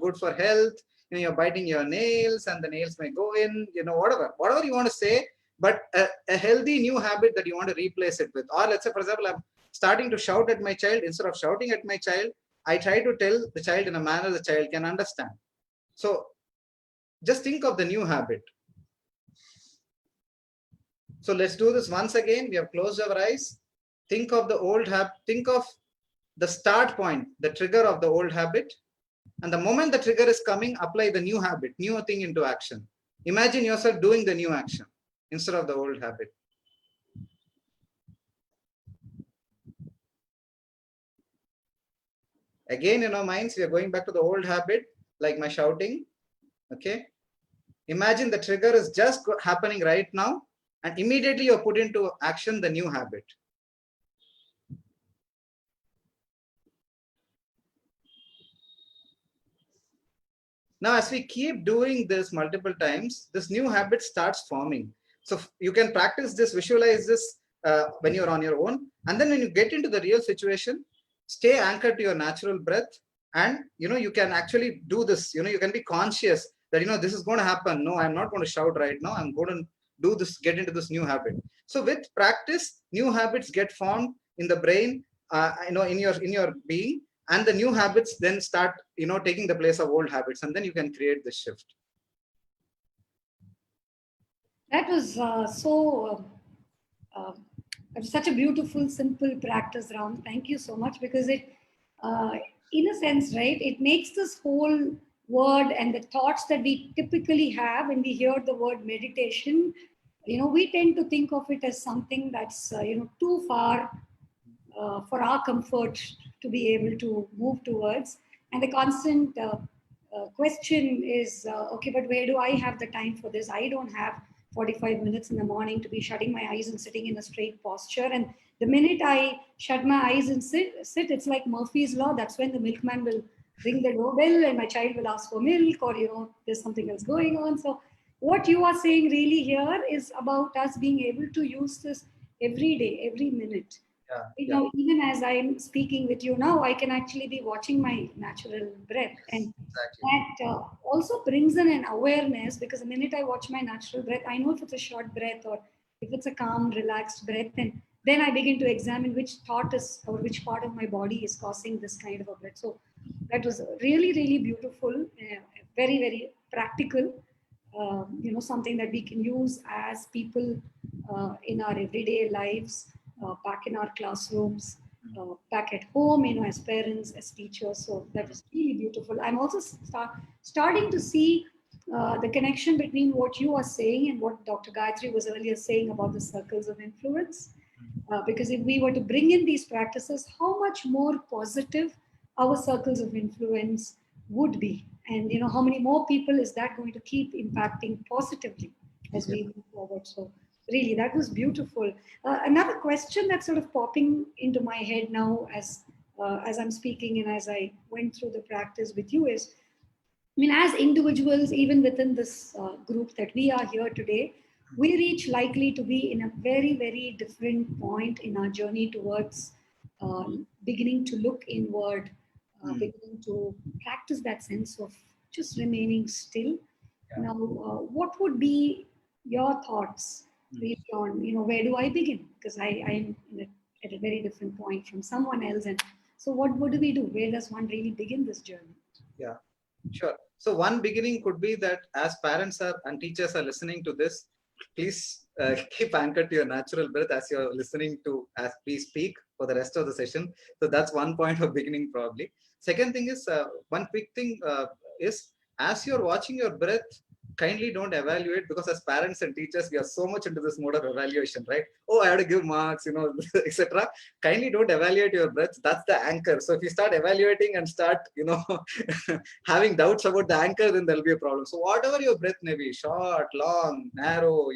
good for health, you're biting your nails and the nails may go in, whatever you want to say, but a healthy new habit that you want to replace it with. Or let's say, for example, I'm starting to shout at my child. Instead of shouting at my child, I try to tell the child in a manner the child can understand. So just think of the new habit. So let's do this once again. We have closed our eyes. Think of the old habit. Think of the start point, the trigger of the old habit. And the moment the trigger is coming, apply the new habit, new thing into action. Imagine yourself doing the new action instead of the old habit. Again, in our minds, we are going back to the old habit, like my shouting. Okay. Imagine the trigger is just happening right now, and immediately you're put into action the new habit. Now, as we keep doing this multiple times, this new habit starts forming. So you can practice this, visualize this when you're on your own. And then when you get into the real situation, stay anchored to your natural breath. And, you can actually do this. You can be conscious that, this is going to happen. No, I'm not going to shout right now. I'm going to do this, get into this new habit. So with practice, new habits get formed in the brain, in your being. And the new habits then start, taking the place of old habits, and then you can create the shift. That was such a beautiful, simple practice, Ram. Thank you so much, because it, in a sense, right, it makes this whole word and the thoughts that we typically have when we hear the word meditation, we tend to think of it as something that's, too far for our comfort to be able to move towards. And the constant question is, okay, but where do I have the time for this? I don't have 45 minutes in the morning to be shutting my eyes and sitting in a straight posture. And the minute I shut my eyes and sit, it's like Murphy's Law. That's when the milkman will ring the doorbell and my child will ask for milk, or, there's something else going on. So what you are saying really here is about us being able to use this every day, every minute. Even as I'm speaking with you now, I can actually be watching my natural breath. And that also brings in an awareness, because the minute I watch my natural breath, I know if it's a short breath or if it's a calm, relaxed breath. And then I begin to examine which thought is or which part of my body is causing this kind of a breath. So that was really, really beautiful, very, very practical. Something that we can use as people in our everyday lives, back in our classrooms, back at home, as parents, as teachers. So that was really beautiful. I'm also starting to see the connection between what you are saying and what Dr. Gayathri was earlier saying about the circles of influence. Because if we were to bring in these practices, how much more positive our circles of influence would be. And how many more people is that going to keep impacting positively as we move forward. So really, that was beautiful. Another question that's sort of popping into my head now as I'm speaking and as I went through the practice with you is, as individuals, even within this group that we are here today, we're each likely to be in a very, very different point in our journey towards beginning to look inward, beginning to practice that sense of just remaining still. Now, what would be your thoughts really on, where do I begin? Because I'm at a very different point from someone else. And so what do we do? Where does one really begin this journey? Yeah, sure. So one beginning could be that as parents are and teachers are listening to this, please keep anchored to your natural breath as you're listening to as we speak for the rest of the session. So that's one point of beginning probably. Second thing is, one quick thing is, as you're watching your breath, kindly don't evaluate, because as parents and teachers, we are so much into this mode of evaluation, right? Oh, I have to give marks, etc. Kindly don't evaluate your breath. That's the anchor. So if you start evaluating and start, having doubts about the anchor, then there'll be a problem. So whatever your breath may be, short, long, narrow,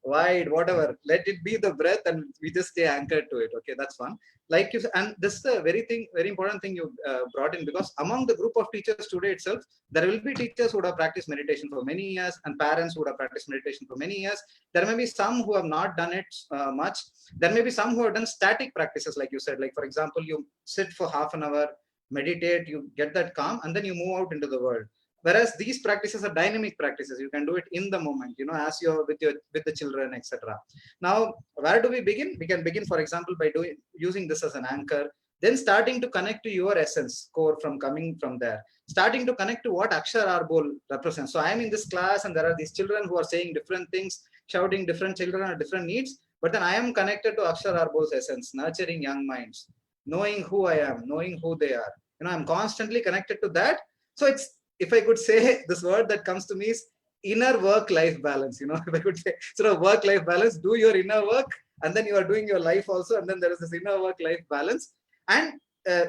wide, whatever, let it be the breath, and we just stay anchored to it. Okay, that's one. Like you, and this is a very important thing you brought in, because among the group of teachers today itself, there will be teachers who would have practiced meditation for many years, and parents who would have practiced meditation for many years. There may be some who have not done it much. There may be some who have done static practices, like you said, like for example, you sit for half an hour, meditate, you get that calm, and then you move out into the world. Whereas these practices are dynamic practices. You can do it in the moment, as you're with the children, etc. Now, where do we begin? We can begin, for example, by using this as an anchor, then starting to connect to your essence core from coming from there, starting to connect to what Akshar Arbol represents. So I am in this class and there are these children who are saying different things, shouting, different children have different needs, but then I am connected to Akshar Arbol's essence, nurturing young minds, knowing who I am, knowing who they are. I'm constantly connected to that. So it's, if I could say, this word that comes to me is inner work-life balance. If I could say sort of work-life balance, do your inner work, and then you are doing your life also, and then there is this inner work-life balance. And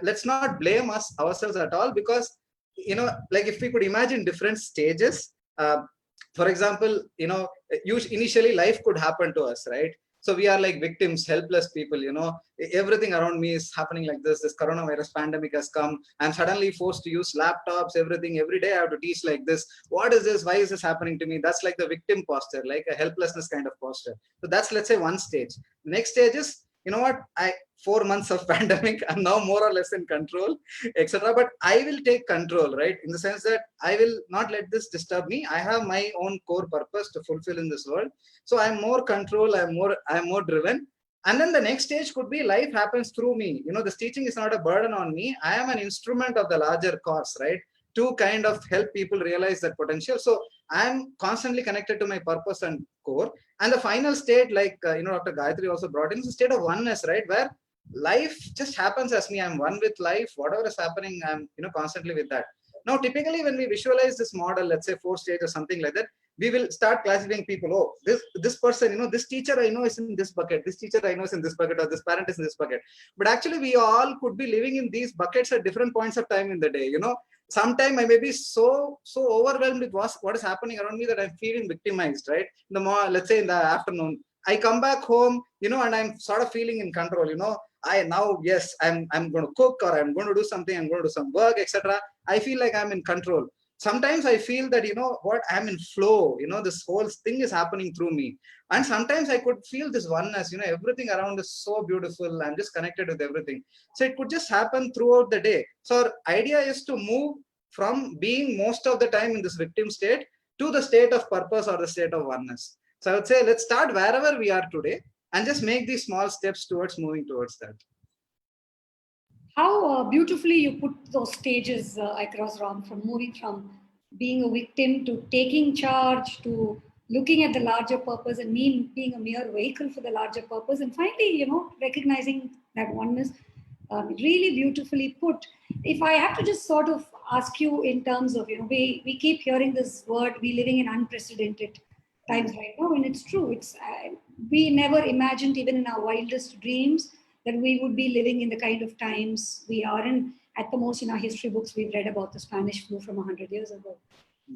let's not blame ourselves at all, because like if we could imagine different stages, for example, initially life could happen to us, right? So we are like victims, helpless people, everything around me is happening like this. This coronavirus pandemic has come. I'm suddenly forced to use laptops, everything. Every day I have to teach like this. What is this? Why is this happening to me? That's like the victim posture, like a helplessness kind of posture. So that's, let's say, one stage. The next stage is, 4 months of pandemic, I'm now more or less in control, etc. But I will take control, right? In the sense that I will not let this disturb me. I have my own core purpose to fulfill in this world. So I'm more control, I'm more driven. And then the next stage could be life happens through me. This teaching is not a burden on me. I am an instrument of the larger cause, right? To kind of help people realize that potential. So I'm constantly connected to my purpose and core. And the final state, like, Dr. Gayathri also brought in, is a state of oneness, right? Where life just happens as me. I'm one with life. Whatever is happening, I'm, constantly with that. Now, typically when we visualize this model, let's say 4 stage or something like that, we will start classifying people. Oh, this person, this teacher I know is in this bucket. This teacher I know is in this bucket, or this parent is in this bucket. But actually, we all could be living in these buckets at different points of time in the day. Sometime I may be so overwhelmed with what is happening around me that I'm feeling victimized, right? Let's say in the afternoon, I come back home, and I'm sort of feeling in control. I'm going to cook, or I'm going to do something, I'm going to do some work, etc. I feel like I'm in control. sometimes I feel that, what, I'm in flow, this whole thing is happening through me. And sometimes I could feel this oneness, everything around is so beautiful. I'm just connected with everything. So it could just happen throughout the day. So our idea is to move from being most of the time in this victim state to the state of purpose or the state of oneness. So I would say, let's start wherever we are today and just make these small steps towards moving towards that. How beautifully you put those stages across, Ram, from moving from being a victim to taking charge to looking at the larger purpose and me being a mere vehicle for the larger purpose, and finally, recognizing that oneness. Really beautifully put. If I have to just sort of ask you in terms of, we keep hearing this word, we living in unprecedented times right now, and it's true. It's we never imagined, even in our wildest dreams, that we would be living in the kind of times we are in. At the most, in our history books, we've read about the Spanish flu from 100 years ago,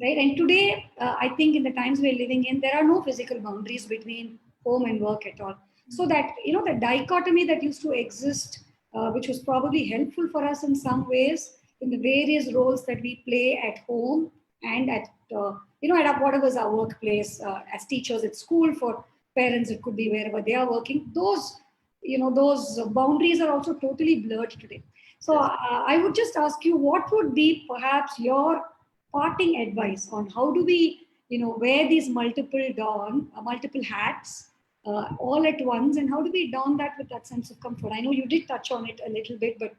right? And today, I think in the times we're living in, there are no physical boundaries between home and work at all. So that, the dichotomy that used to exist, which was probably helpful for us in some ways in the various roles that we play at home and at, at whatever's our workplace, as teachers at school, for parents, it could be wherever they are working. Those boundaries are also totally blurred today. So I would just ask you, what would be perhaps your parting advice on how do we, wear these multiple hats all at once, and how do we don that with that sense of comfort? I know you did touch on it a little bit, but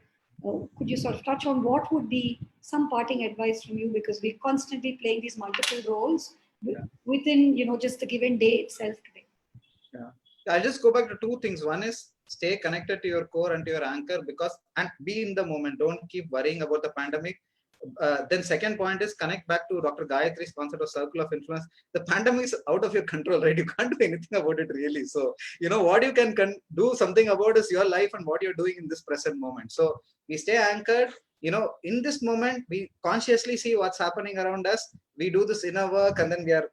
could you sort of touch on what would be some parting advice from you? Because we're constantly playing these multiple roles within, just the given day itself today. Yeah. I'll just go back to two things. One is stay connected to your core and to your anchor, and be in the moment. Don't keep worrying about the pandemic. Then second point is connect back to Dr. Gayathri's concept of circle of influence. The pandemic is out of your control, right? You can't do anything about it really. So, what you can do something about is your life and what you're doing in this present moment. So we stay anchored. In this moment, we consciously see what's happening around us. We do this inner work, and then we are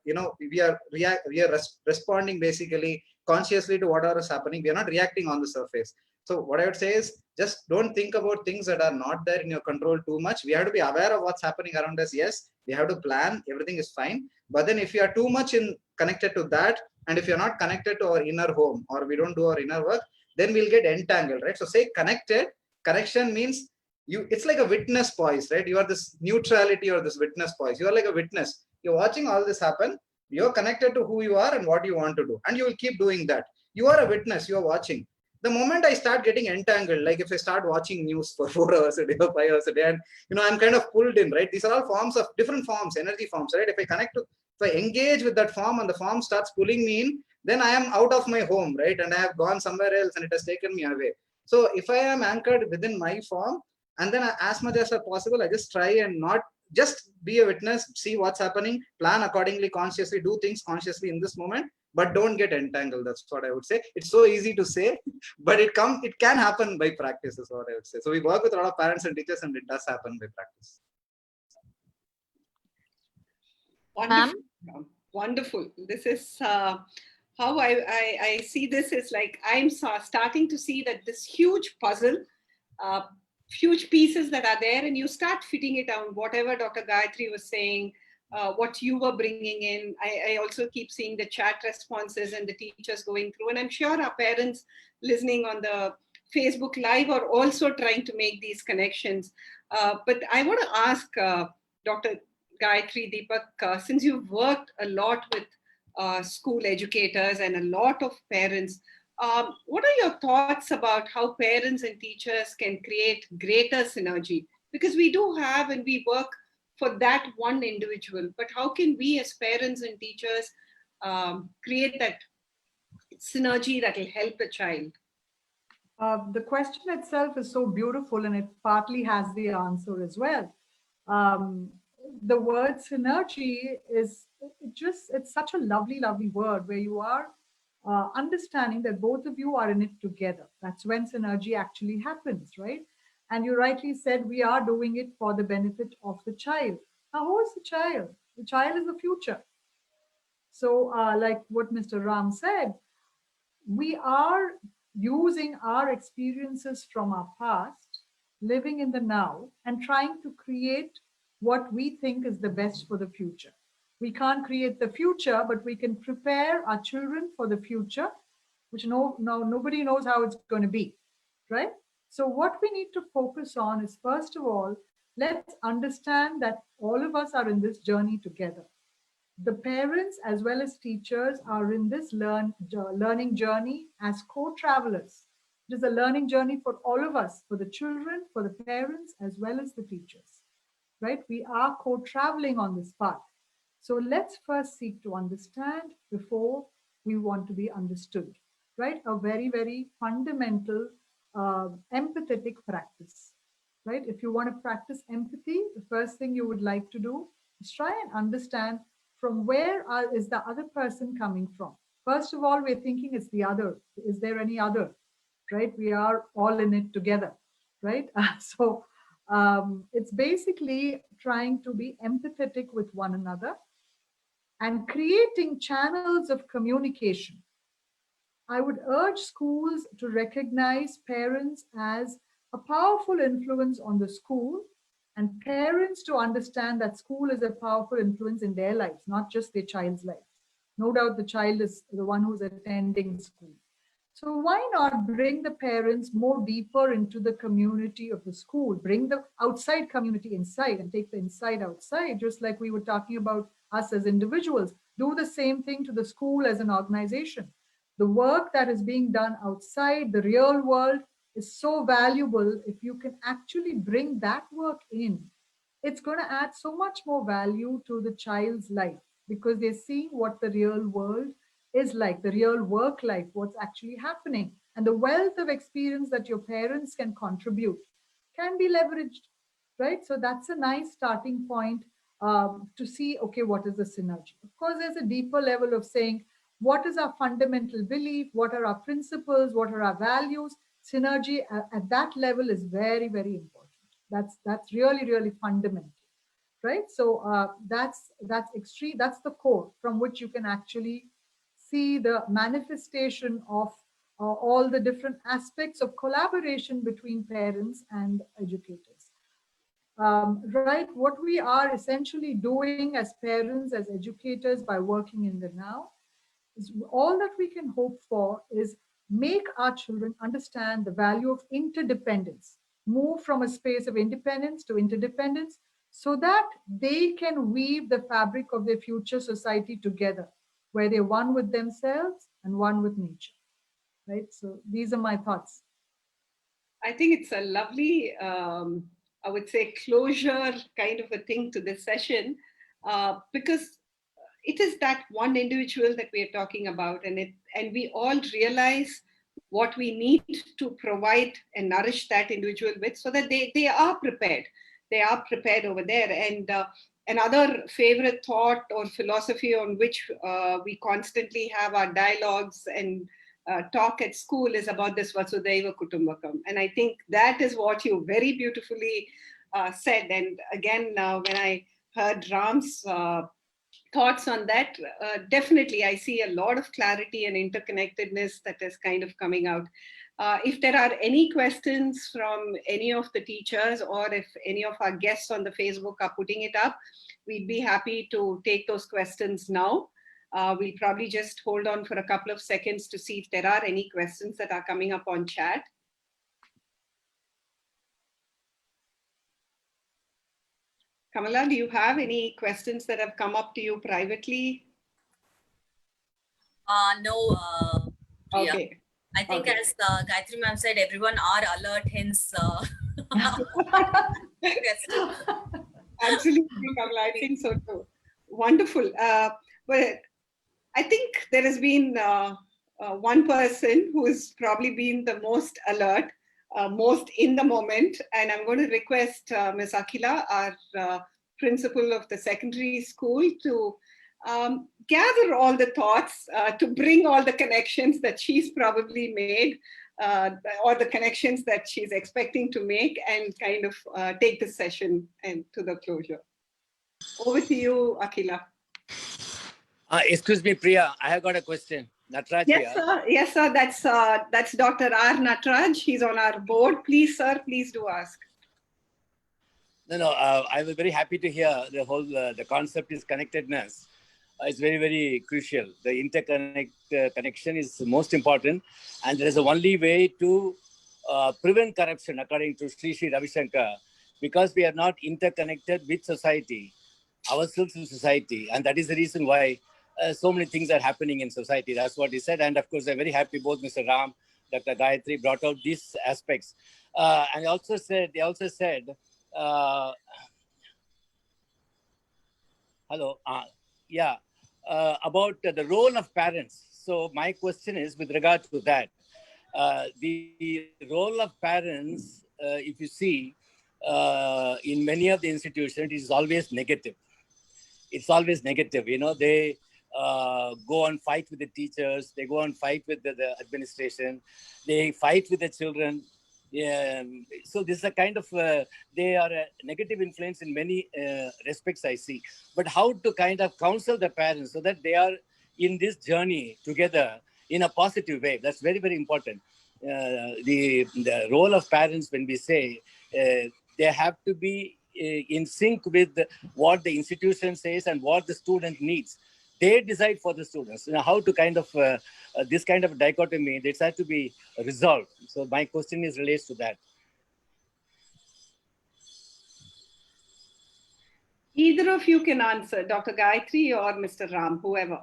responding basically consciously to whatever is happening. We are not reacting on the surface. So what I would say is, just don't think about things that are not there in your control too much. We have to be aware of what's happening around us. Yes, we have to plan. Everything is fine. But then if you are too much connected to that, and if you're not connected to our inner home, or we don't do our inner work, then we'll get entangled, right? So say connected. Connection means it's like a witness poise, right? You are this neutrality or this witness poise. You are like a witness. You're watching all this happen. You're connected to who you are and what you want to do. And you will keep doing that. You are a witness. You are watching. The moment I start getting entangled, like if I start watching news for 4 hours a day or 5 hours a day, and I'm kind of pulled in, right? These are all forms of different forms, energy forms, right? If I engage with that form and the form starts pulling me in, then I am out of my home, right? And I have gone somewhere else and it has taken me away. So if I am anchored within my form, and then as much as possible, I just try and not just be a witness, see what's happening, plan accordingly, consciously, do things consciously in this moment, but don't get entangled. That's what I would say. It's so easy to say, but it can happen by practice is what I would say. So we work with a lot of parents and teachers, and it does happen by practice. Wonderful. Wonderful. This is how I see this is like I'm starting to see that this huge puzzle, huge pieces that are there, and you start fitting it down, whatever Dr. Gayathri was saying, what you were bringing in. I also keep seeing the chat responses and the teachers going through, and I'm sure our parents listening on the Facebook Live are also trying to make these connections. But I want to ask Dr. Gayathri, Deepak, since you've worked a lot with school educators and a lot of parents, what are your thoughts about how parents and teachers can create greater synergy? Because we do have and we work for that one individual, but how can we as parents and teachers create that synergy that will help the child? The question itself is so beautiful, and it partly has the answer as well. The word synergy it's such a lovely word, where you are understanding that both of you are in it together. That's when synergy actually happens, right? And you rightly said we are doing it for the benefit of the child. Now, who is the child? The child is the future. So like what Mr. Ram said, we are using our experiences from our past, living in the now, and trying to create what we think is the best for the future. We can't create the future, but we can prepare our children for the future, which nobody knows how it's going to be, right? So what we need to focus on is, first of all, let's understand that all of us are in this journey together. The parents as well as teachers are in this learning journey as co-travelers. It is a learning journey for all of us, for the children, for the parents, as well as the teachers, right? We are co-traveling on this path. So let's first seek to understand before we want to be understood, right? A very, very fundamental empathetic practice, right? If you want to practice empathy, the first thing you would like to do is try and understand from where is the other person coming from. First of all, we're thinking it's the other. Is there any other, right? We are all in it together, right? So it's basically trying to be empathetic with one another and creating channels of communication. I would urge schools to recognize parents as a powerful influence on the school, and parents to understand that school is a powerful influence in their lives, not just their child's life. No doubt the child is the one who's attending school. So why not bring the parents more deeper into the community of the school, bring the outside community inside and take the inside outside, just like we were talking about us as individuals. Do the same thing to the school as an organization. The work that is being done outside the real world is so valuable. If you can actually bring that work in, it's going to add so much more value to the child's life, because they're seeing what the real world is like, the real work life, what's actually happening. And the wealth of experience that your parents can contribute can be leveraged, right? So that's a nice starting point to see, okay, what is the synergy? Of course, there's a deeper level of saying, what is our fundamental belief? What are our principles? What are our values? Synergy at that level is very, very important. That's really, really fundamental, right? So that's extreme. That's the core from which you can actually see the manifestation of all the different aspects of collaboration between parents and educators. Right, what we are essentially doing as parents, as educators, by working in the now, is all that we can hope for is make our children understand the value of interdependence, move from a space of independence to interdependence, so that they can weave the fabric of their future society together, where they're one with themselves and one with nature, right? So these are my thoughts. I think it's a lovely, I would say, closure kind of a thing to this session, because it is that one individual that we are talking about, and we all realize what we need to provide and nourish that individual with, so that they are prepared. They are prepared over there. And another favorite thought or philosophy on which we constantly have our dialogues and talk at school is about this Vasudhaiva Kutumbakam. And I think that is what you very beautifully said. And again, when I heard Ram's thoughts on that, definitely I see a lot of clarity and interconnectedness that is kind of coming out. If there are any questions from any of the teachers, or if any of our guests on the Facebook are putting it up, we'd be happy to take those questions now. We'll probably just hold on for a couple of seconds to see if there are any questions that are coming up on chat. Kamala, do you have any questions that have come up to you privately? No, Priya. Okay. I think as Gayathri ma'am said, everyone are alert, hence Absolutely, Kamala, I think so too. Wonderful. But I think there has been one person who has probably been the most alert, most in the moment, and I'm going to request Ms. Akhila, our principal of the secondary school, to gather all the thoughts, to bring all the connections that she's probably made, or the connections that she's expecting to make, and kind of take the session and to the closure. Over to you, Akhila. Excuse me, Priya, I have got a question. Natraj Yes, here. sir. Yes, sir. That's Dr. R. Natraj. He's on our board. Please, sir, please do ask. No, I was very happy to hear the whole, the concept is connectedness. It's very, very crucial. The connection is most important. And there is a only way to prevent corruption, according to Sri Ravi Shankar, because we are not interconnected with society, ourselves in society. And that is the reason why so many things are happening in society. That's what he said. And of course, I'm very happy both Mr. Ram, Dr. Gayathri brought out these aspects. And they also said, uh, hello, about the role of parents. So my question is with regard to that. The role of parents, if you see, in many of the institutions, it is always negative. It's always negative. You know, they go and fight with the teachers. They go and fight with the administration. They fight with the children. Yeah, so this is a kind of, they are a negative influence in many respects, I see. But how to kind of counsel the parents so that they are in this journey together in a positive way. That's very, very important. The role of parents, when we say, they have to be in sync with what the institution says and what the student needs. They decide for the students. You know, how to kind of, this kind of dichotomy, this has to be resolved. So my question is relates to that. Either of you can answer, Dr. Gayathri or Mr. Ram, whoever.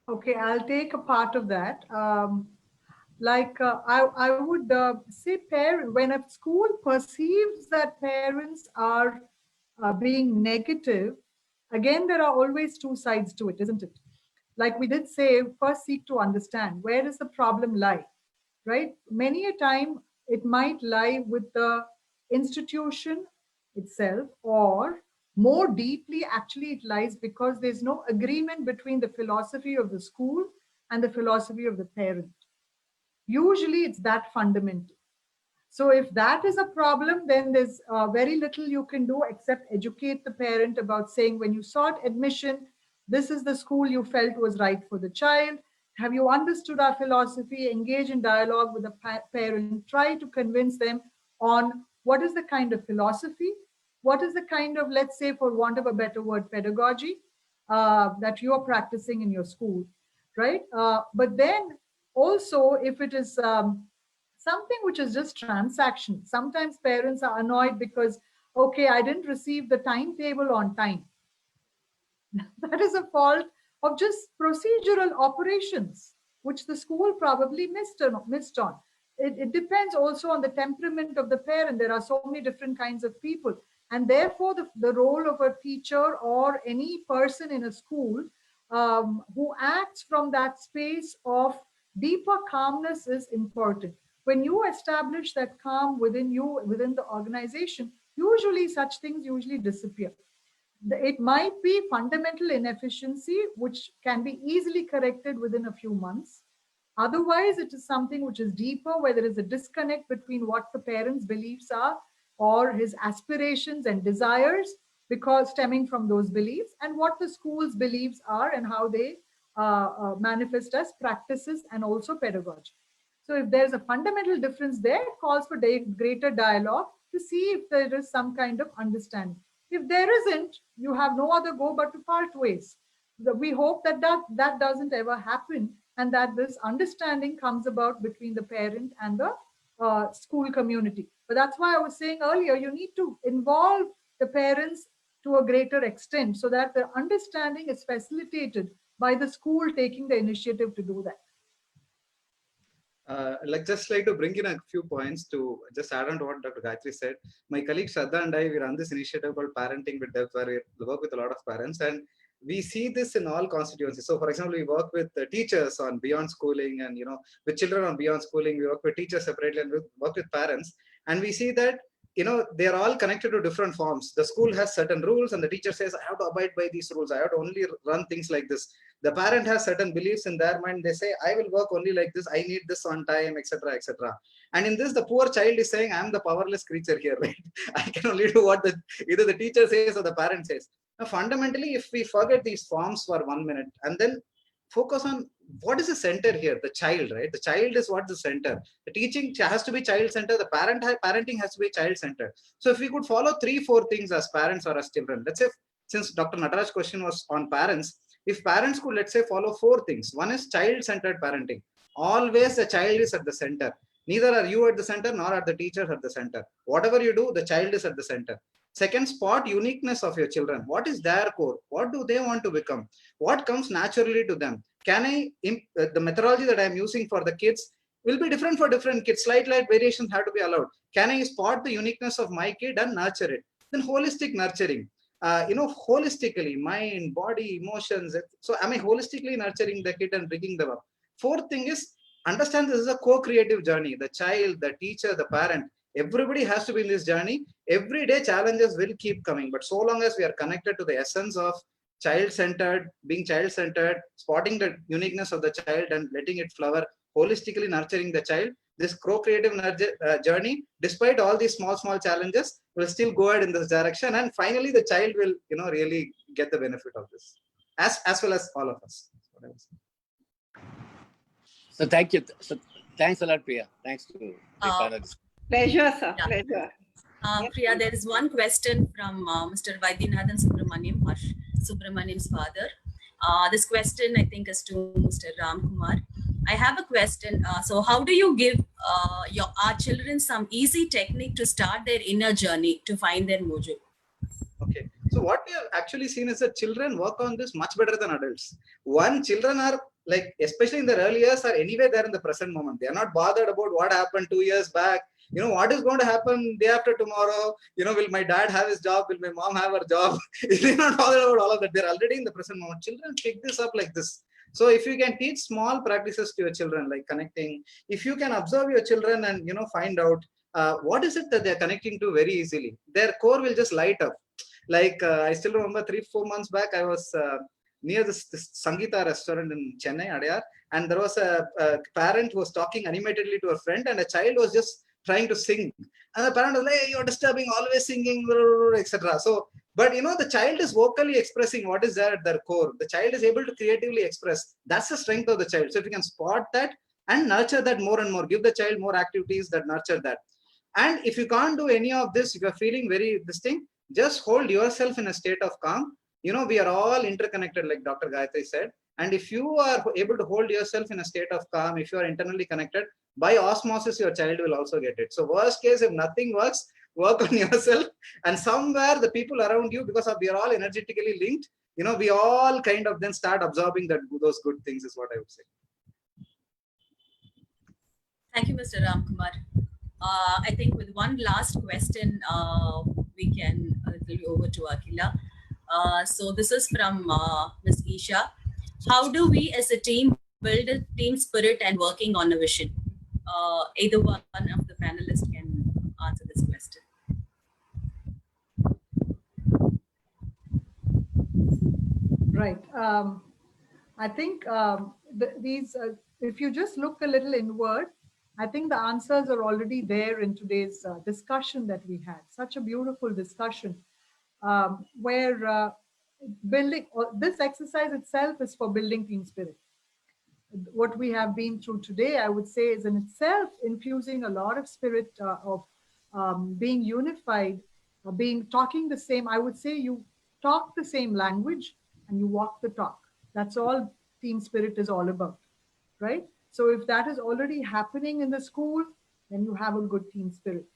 Okay, I'll take a part of that. I would say when a school perceives that parents are being negative, again, there are always two sides to it, isn't it? Like we did say, first seek to understand where does the problem lie, right? Many a time it might lie with the institution itself, or more deeply, actually, it lies because there's no agreement between the philosophy of the school and the philosophy of the parent. Usually it's that fundamental. So if that is a problem, then there's very little you can do except educate the parent about saying, when you sought admission, this is the school you felt was right for the child. Have you understood our philosophy? Engage in dialogue with the parent. Try to convince them on what is the kind of philosophy, what is the kind of, let's say, for want of a better word, pedagogy that you're practicing in your school, right? But then also, if it is something which is just transaction, sometimes parents are annoyed because, okay, I didn't receive the timetable on time. That is a fault of just procedural operations, which the school probably missed on. It depends also on the temperament of the parent. There are so many different kinds of people. And therefore, the role of a teacher or any person in a school who acts from that space of deeper calmness is important. When you establish that calm within you, within the organization, usually such things usually disappear. It might be fundamental inefficiency, which can be easily corrected within a few months. Otherwise, it is something which is deeper, where there is a disconnect between what the parent's beliefs are or his aspirations and desires, because stemming from those beliefs, and what the school's beliefs are and how they manifest as practices and also pedagogy. So if there's a fundamental difference there, it calls for greater dialogue to see if there is some kind of understanding. If there isn't, you have no other go but to part ways. We hope that doesn't ever happen, and that this understanding comes about between the parent and the school community. But that's why I was saying earlier, you need to involve the parents to a greater extent so that the understanding is facilitated by the school taking the initiative to do that. Just like to bring in a few points to just add on to what Dr. Gayathri said. My colleague Shraddha and I, we run this initiative called Parenting with Depth, where we work with a lot of parents, and we see this in all constituencies. So, for example, we work with teachers on beyond schooling, and with children on beyond schooling. We work with teachers separately, and we work with parents, and we see that they are all connected to different forms. The school has certain rules, and the teacher says, I have to abide by these rules. I have to only run things like this. The parent has certain beliefs in their mind. They say, I will work only like this. I need this on time, etc., etc. And in this, the poor child is saying, I am the powerless creature here, right? I can only do what either the teacher says or the parent says. Now, fundamentally, if we forget these forms for 1 minute and then focus on what is the center here? The child, right? The child is what the center. The teaching has to be child-centered. The parenting has to be child-centered. So if we could follow 3-4 things as parents or as children, let's say, since Dr. Nataraj's question was on parents, if parents could, let's say, follow 4 things. One is child-centered parenting. Always the child is at the center. Neither are you at the center, nor are the teachers at the center. Whatever you do, the child is at the center. Second, spot uniqueness of your children. What is their core? What do they want to become? What comes naturally to them? Can the methodology that I'm using for the kids will be different for different kids. Slight variations have to be allowed. Can I spot the uniqueness of my kid and nurture it? Then holistic nurturing. Holistically, mind, body, emotions. So am I holistically nurturing the kid and bringing them up? Fourth thing is, understand this is a co-creative journey. The child, the teacher, the parent, everybody has to be in this journey. Every day challenges will keep coming, but so long as we are connected to the essence of child-centered, being child-centered, spotting the uniqueness of the child and letting it flower, holistically nurturing the child, this co-creative journey, despite all these small challenges, will still go ahead in this direction. And finally, the child will, really get the benefit of this, as well as all of us. So thank you. So thanks a lot, Priya. Thanks to the panelists. Pleasure, sir. Yeah. Pleasure. Priya, there is one question from Mr. Vaidyanathan Subramaniam, Harsh Subramaniam's father. This question, I think, is to Mr. Ramkumar. I have a question. So how do you give our children some easy technique to start their inner journey to find their mojo? Okay. So what we have actually seen is that children work on this much better than adults. Children are like, especially in the early years, are anyway there in the present moment. They are not bothered about what happened 2 years back. What is going to happen day after tomorrow? Will my dad have his job? Will my mom have her job? They're not bothered about all of that. They're already in the present moment. Children pick this up like this. So if you can teach small practices to your children, like connecting, if you can observe your children and, find out what is it that they're connecting to very easily, their core will just light up. Like I still remember 3-4 months back, I was near this Sangeeta restaurant in Chennai, Adyar, and there was a parent who was talking animatedly to a friend, and a child was just trying to sing, and the parent was like, hey, you're disturbing, always singing, etc. So, but the child is vocally expressing what is there at their core. The child is able to creatively express. That's the strength of the child. So if you can spot that and nurture that more and more, give the child more activities that nurture that. And if you can't do any of this, if you're feeling very distinct, just hold yourself in a state of calm. We are all interconnected, like Dr. Gayathri said. And if you are able to hold yourself in a state of calm, if you are internally connected, by osmosis, your child will also get it. So worst case, if nothing works, work on yourself. And somewhere the people around you, because we are all energetically linked, we all kind of then start absorbing those good things is what I would say. Thank you, Mr. Ramkumar. I think with one last question, we can go over to Akila. So this is from Ms. Isha. How do we as a team build a team spirit and working on a vision? Either one of the panelists can answer this question. Right. I think if you just look a little inward, I think the answers are already there in today's discussion that we had. Such a beautiful discussion where building, this exercise itself is for building team spirit. What we have been through today, I would say, is in itself infusing a lot of spirit of being unified, talking the same. I would say you talk the same language and you walk the talk. That's all team spirit is all about, right? So if that is already happening in the school, then you have a good team spirit.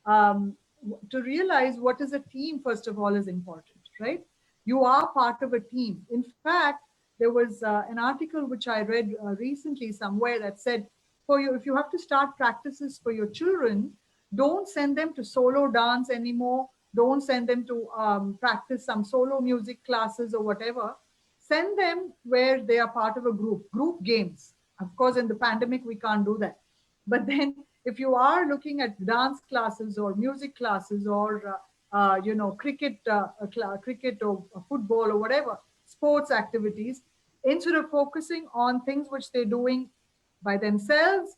To realize what is a team, first of all, is important, right? You are part of a team. In fact, there was an article which I read recently somewhere that said, if you have to start practices for your children, don't send them to solo dance anymore. Don't send them to practice some solo music classes or whatever. Send them where they are part of a group games. Of course, in the pandemic, we can't do that. But then if you are looking at dance classes or music classes or, cricket or football or whatever, sports activities, instead of focusing on things which they're doing by themselves,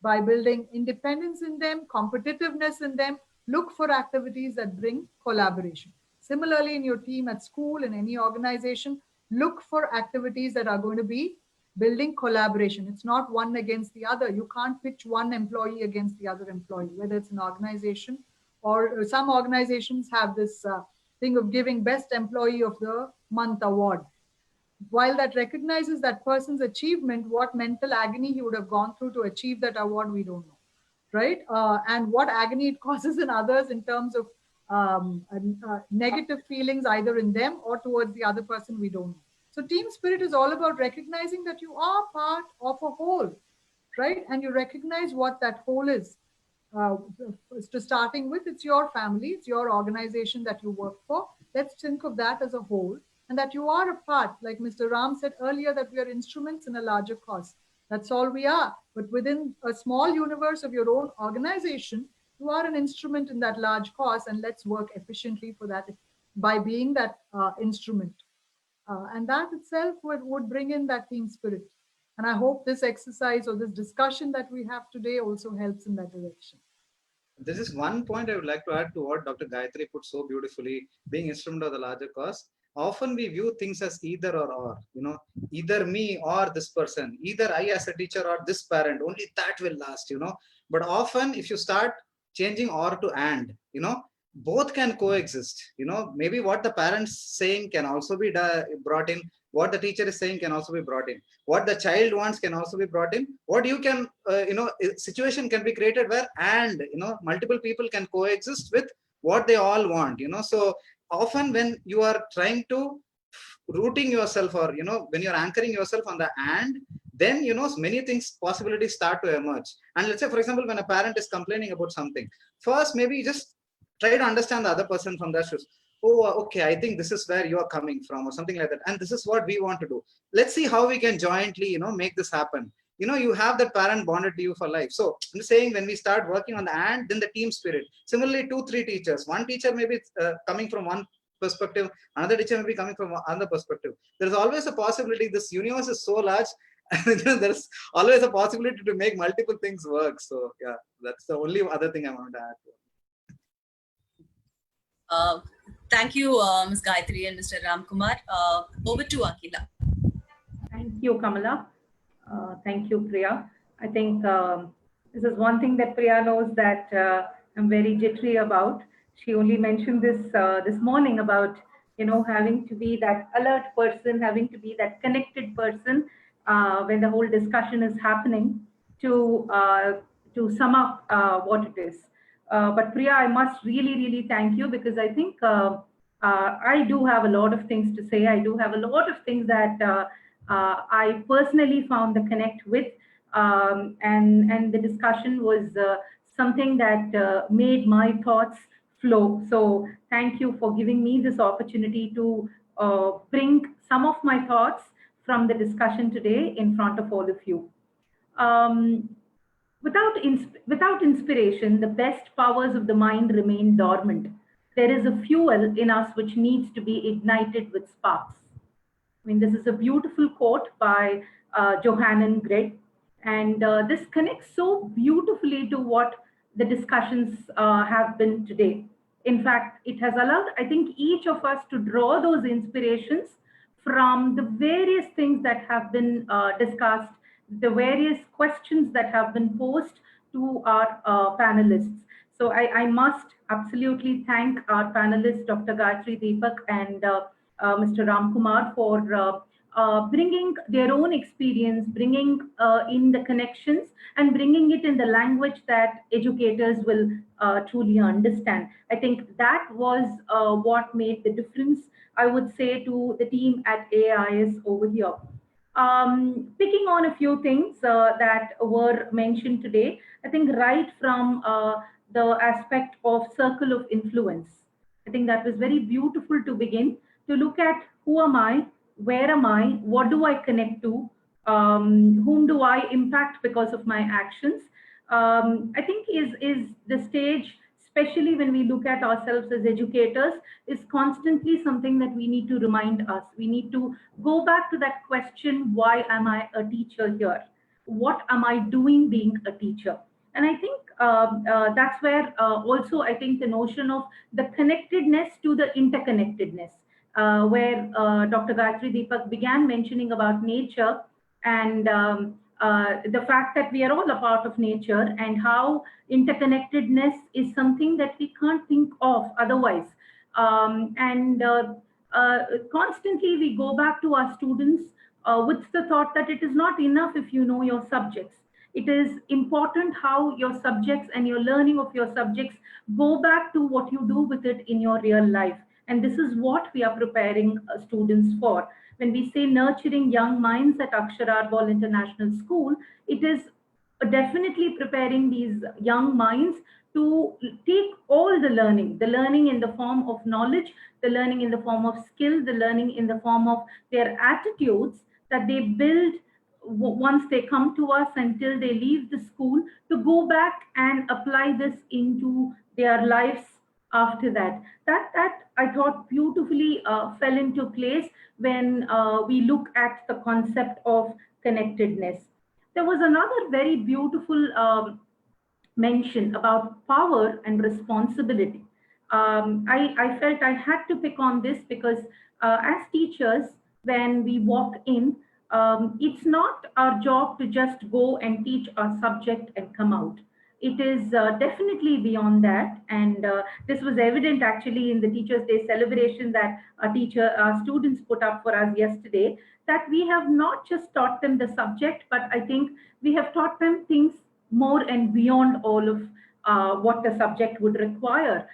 by building independence in them, competitiveness in them, look for activities that bring collaboration. Similarly, in your team at school, in any organization, look for activities that are going to be building collaboration. It's not one against the other. You can't pitch one employee against the other employee, whether it's an organization or some organizations have this thing of giving best employee of the month award. While that recognizes that person's achievement, what mental agony he would have gone through to achieve that award, we don't know, right? And what agony it causes in others in terms of negative feelings either in them or towards the other person, we don't know. So team spirit is all about recognizing that you are part of a whole, right? And you recognize what that whole is. To starting with, it's your family, it's your organization that you work for. Let's think of that as a whole, and that you are a part, like Mr. Ram said earlier, that we are instruments in a larger cause. That's all we are. But within a small universe of your own organization, you are an instrument in that large cause, and let's work efficiently for that by being that instrument. And that itself would bring in that team spirit. And I hope this exercise or this discussion that we have today also helps in that direction. This is one point I would like to add to what Dr. Gayathri put so beautifully, being instrument of the larger cause. Often we view things as either or, either me or this person, either I as a teacher or this parent, only that will last, But often if you start changing or to and, both can coexist, maybe what the parents saying can also be brought in, what the teacher is saying can also be brought in, what the child wants can also be brought in, what you can, situation can be created where and, multiple people can coexist with what they all want, So often when you are trying to rooting yourself or, when you're anchoring yourself on the and, then, many things, possibilities start to emerge. And let's say, for example, when a parent is complaining about something, first, maybe just try to understand the other person from their shoes. Oh, okay, I think this is where you are coming from or something like that. And this is what we want to do. Let's see how we can jointly, make this happen. You have that parent bonded to you for life. So I'm saying when we start working on the and, then the team spirit. Similarly, 2-3 teachers. One teacher may be coming from one perspective, another teacher may be coming from another perspective. There's always a possibility. This universe is so large. There's always a possibility to make multiple things work. So yeah, that's the only other thing I wanted to add. Thank you, Ms. Gayathri and Mr. Ramkumar. Over to Akila. Thank you, Kamala. Thank you, Priya. I think this is one thing that Priya knows that I'm very jittery about. She only mentioned this this morning about, having to be that alert person, having to be that connected person when the whole discussion is happening to sum up what it is. But Priya, I must really thank you, because I think I do have a lot of things to say. I do have a lot of things that I personally found the connect with, and the discussion was something that made my thoughts flow. So thank you for giving me this opportunity to bring some of my thoughts from the discussion today in front of all of you. Without inspiration, the best powers of the mind remain dormant. There is a fuel in us which needs to be ignited with sparks. I mean, this is a beautiful quote by Johann Gregg, and this connects so beautifully to what the discussions have been today. In fact, it has allowed, I think, each of us to draw those inspirations from the various things that have been discussed, the various questions that have been posed to our panelists. So I must absolutely thank our panelists, Dr. Gayathri, Deepak, and Mr. Ramkumar for bringing their own experience, bringing in the connections, and bringing it in the language that educators will truly understand. I think that was what made the difference, I would say, to the team at AIS over here. Picking on a few things that were mentioned today, I think right from the aspect of circle of influence, I think that was very beautiful to begin, to look at who am I, where am I, what do I connect to, whom do I impact because of my actions. I think is the stage, especially when we look at ourselves as educators, is constantly something that we need to remind us. We need to go back to that question, why am I a teacher here? What am I doing being a teacher? And I think that's where also I think the notion of the connectedness to the interconnectedness, where Dr. Gayathri, Deepak began mentioning about nature and the fact that we are all a part of nature, and how interconnectedness is something that we can't think of otherwise. Constantly we go back to our students with the thought that it is not enough if you know your subjects. It is important how your subjects and your learning of your subjects go back to what you do with it in your real life. And this is what we are preparing students for. When we say nurturing young minds at Akshar Arbol International School, it is definitely preparing these young minds to take all the learning in the form of knowledge, the learning in the form of skill, the learning in the form of their attitudes that they build once they come to us until they leave the school, to go back and apply this into their lives after that. That I thought beautifully fell into place when we look at the concept of connectedness. There was another very beautiful mention about power and responsibility. I felt I had to pick on this because as teachers, when we walk in, it's not our job to just go and teach our subject and come out. It is definitely beyond that. And this was evident actually in the Teachers' Day celebration that our students put up for us yesterday, that we have not just taught them the subject, but I think we have taught them things more and beyond all of what the subject would require.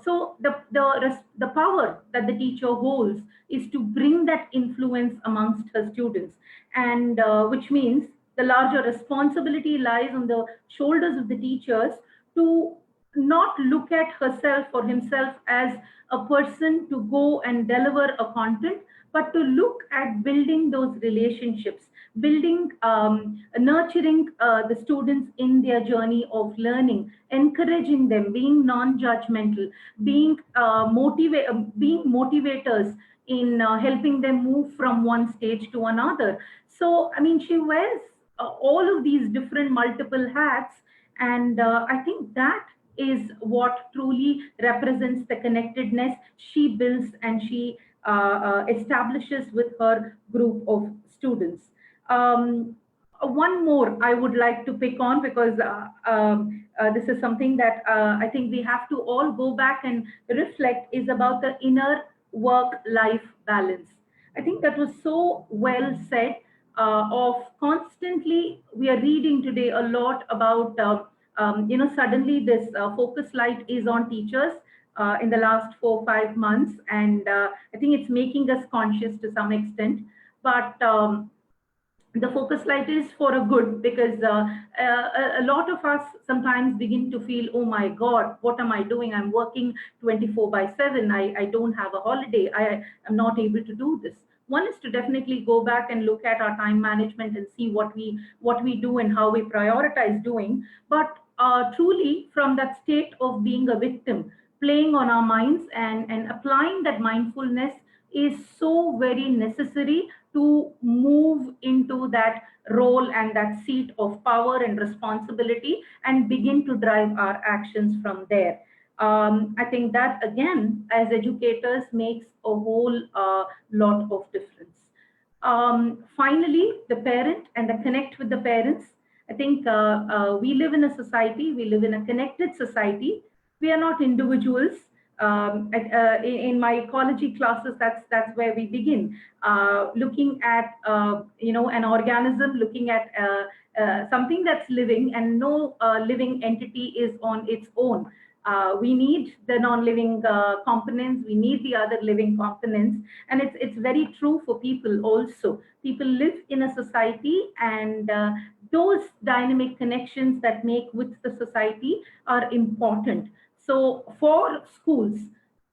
So the power that the teacher holds is to bring that influence amongst her students, and which means the larger responsibility lies on the shoulders of the teachers to not look at herself or himself as a person to go and deliver a content, but to look at building those relationships, building, nurturing the students in their journey of learning, encouraging them, being non-judgmental, being motivators in helping them move from one stage to another. So, I mean, she wears all of these different multiple hats, and I think that is what truly represents the connectedness she builds and she establishes with her group of students. One more I would like to pick on, because this is something that I think we have to all go back and reflect, is about the inner work-life balance. I think that was so well said. Of constantly, we are reading today a lot about, suddenly this focus light is on teachers in the last 4 or 5 months, and I think it's making us conscious to some extent. But the focus light is for a good, because a lot of us sometimes begin to feel, oh my God, what am I doing? I'm working 24/7. I don't have a holiday. I am not able to do this. One is to definitely go back and look at our time management and see what we do and how we prioritize doing. But truly, from that state of being a victim, playing on our minds and applying that mindfulness is so very necessary to move into that role and that seat of power and responsibility and begin to drive our actions from there. I think that, again, as educators, makes a whole lot of difference. Finally, the parent and the connect with the parents. I think we live in a society, we live in a connected society. We are not individuals. In my ecology classes, that's where we begin, looking at an organism, looking at something that's living, and no living entity is on its own. We need the non-living components, we need the other living components, and it's very true for people also. People live in a society, and those dynamic connections that make with the society are important. So for schools,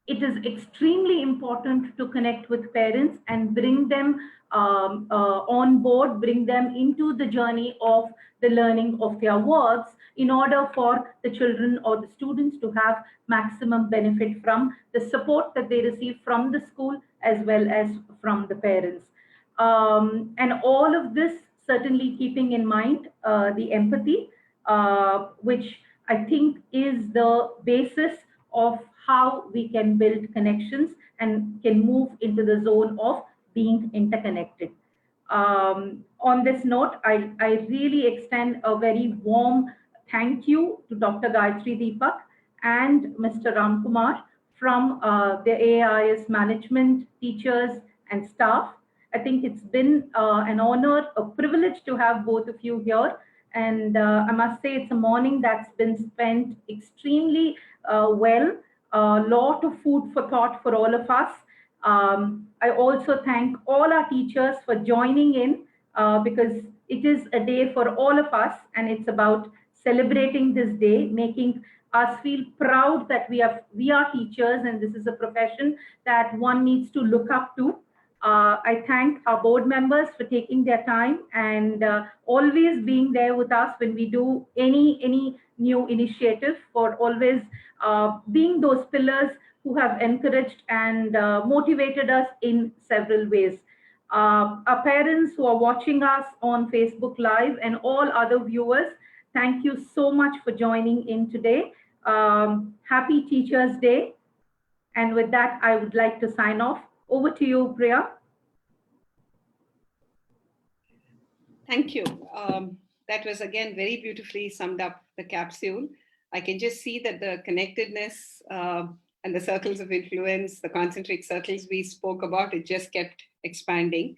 it is extremely important to connect with parents and bring them on board, bring them into the journey of the learning of their works, in order for the children or the students to have maximum benefit from the support that they receive from the school as well as from the parents. And all of this certainly keeping in mind the empathy, which I think is the basis of how we can build connections and can move into the zone of being interconnected. On this note, I really extend a very warm thank you to Dr. Gayathri Deepak and Mr. Ramkumar from the AIS management, teachers, and staff. I think it's been an honor, a privilege to have both of you here. And I must say it's a morning that's been spent extremely well. A lot of food for thought for all of us. I also thank all our teachers for joining in because it is a day for all of us, and it's about celebrating this day, making us feel proud that we are teachers, and this is a profession that one needs to look up to. I thank our board members for taking their time and always being there with us when we do any new initiative, for always being those pillars who have encouraged and motivated us in several ways. Our parents who are watching us on Facebook Live and all other viewers, thank you so much for joining in today. Happy Teachers Day. And with that, I would like to sign off. Over to you, Priya. Thank you. That was again very beautifully summed up, the capsule. I can just see that the connectedness and the circles of influence, the concentric circles we spoke about, it just kept expanding.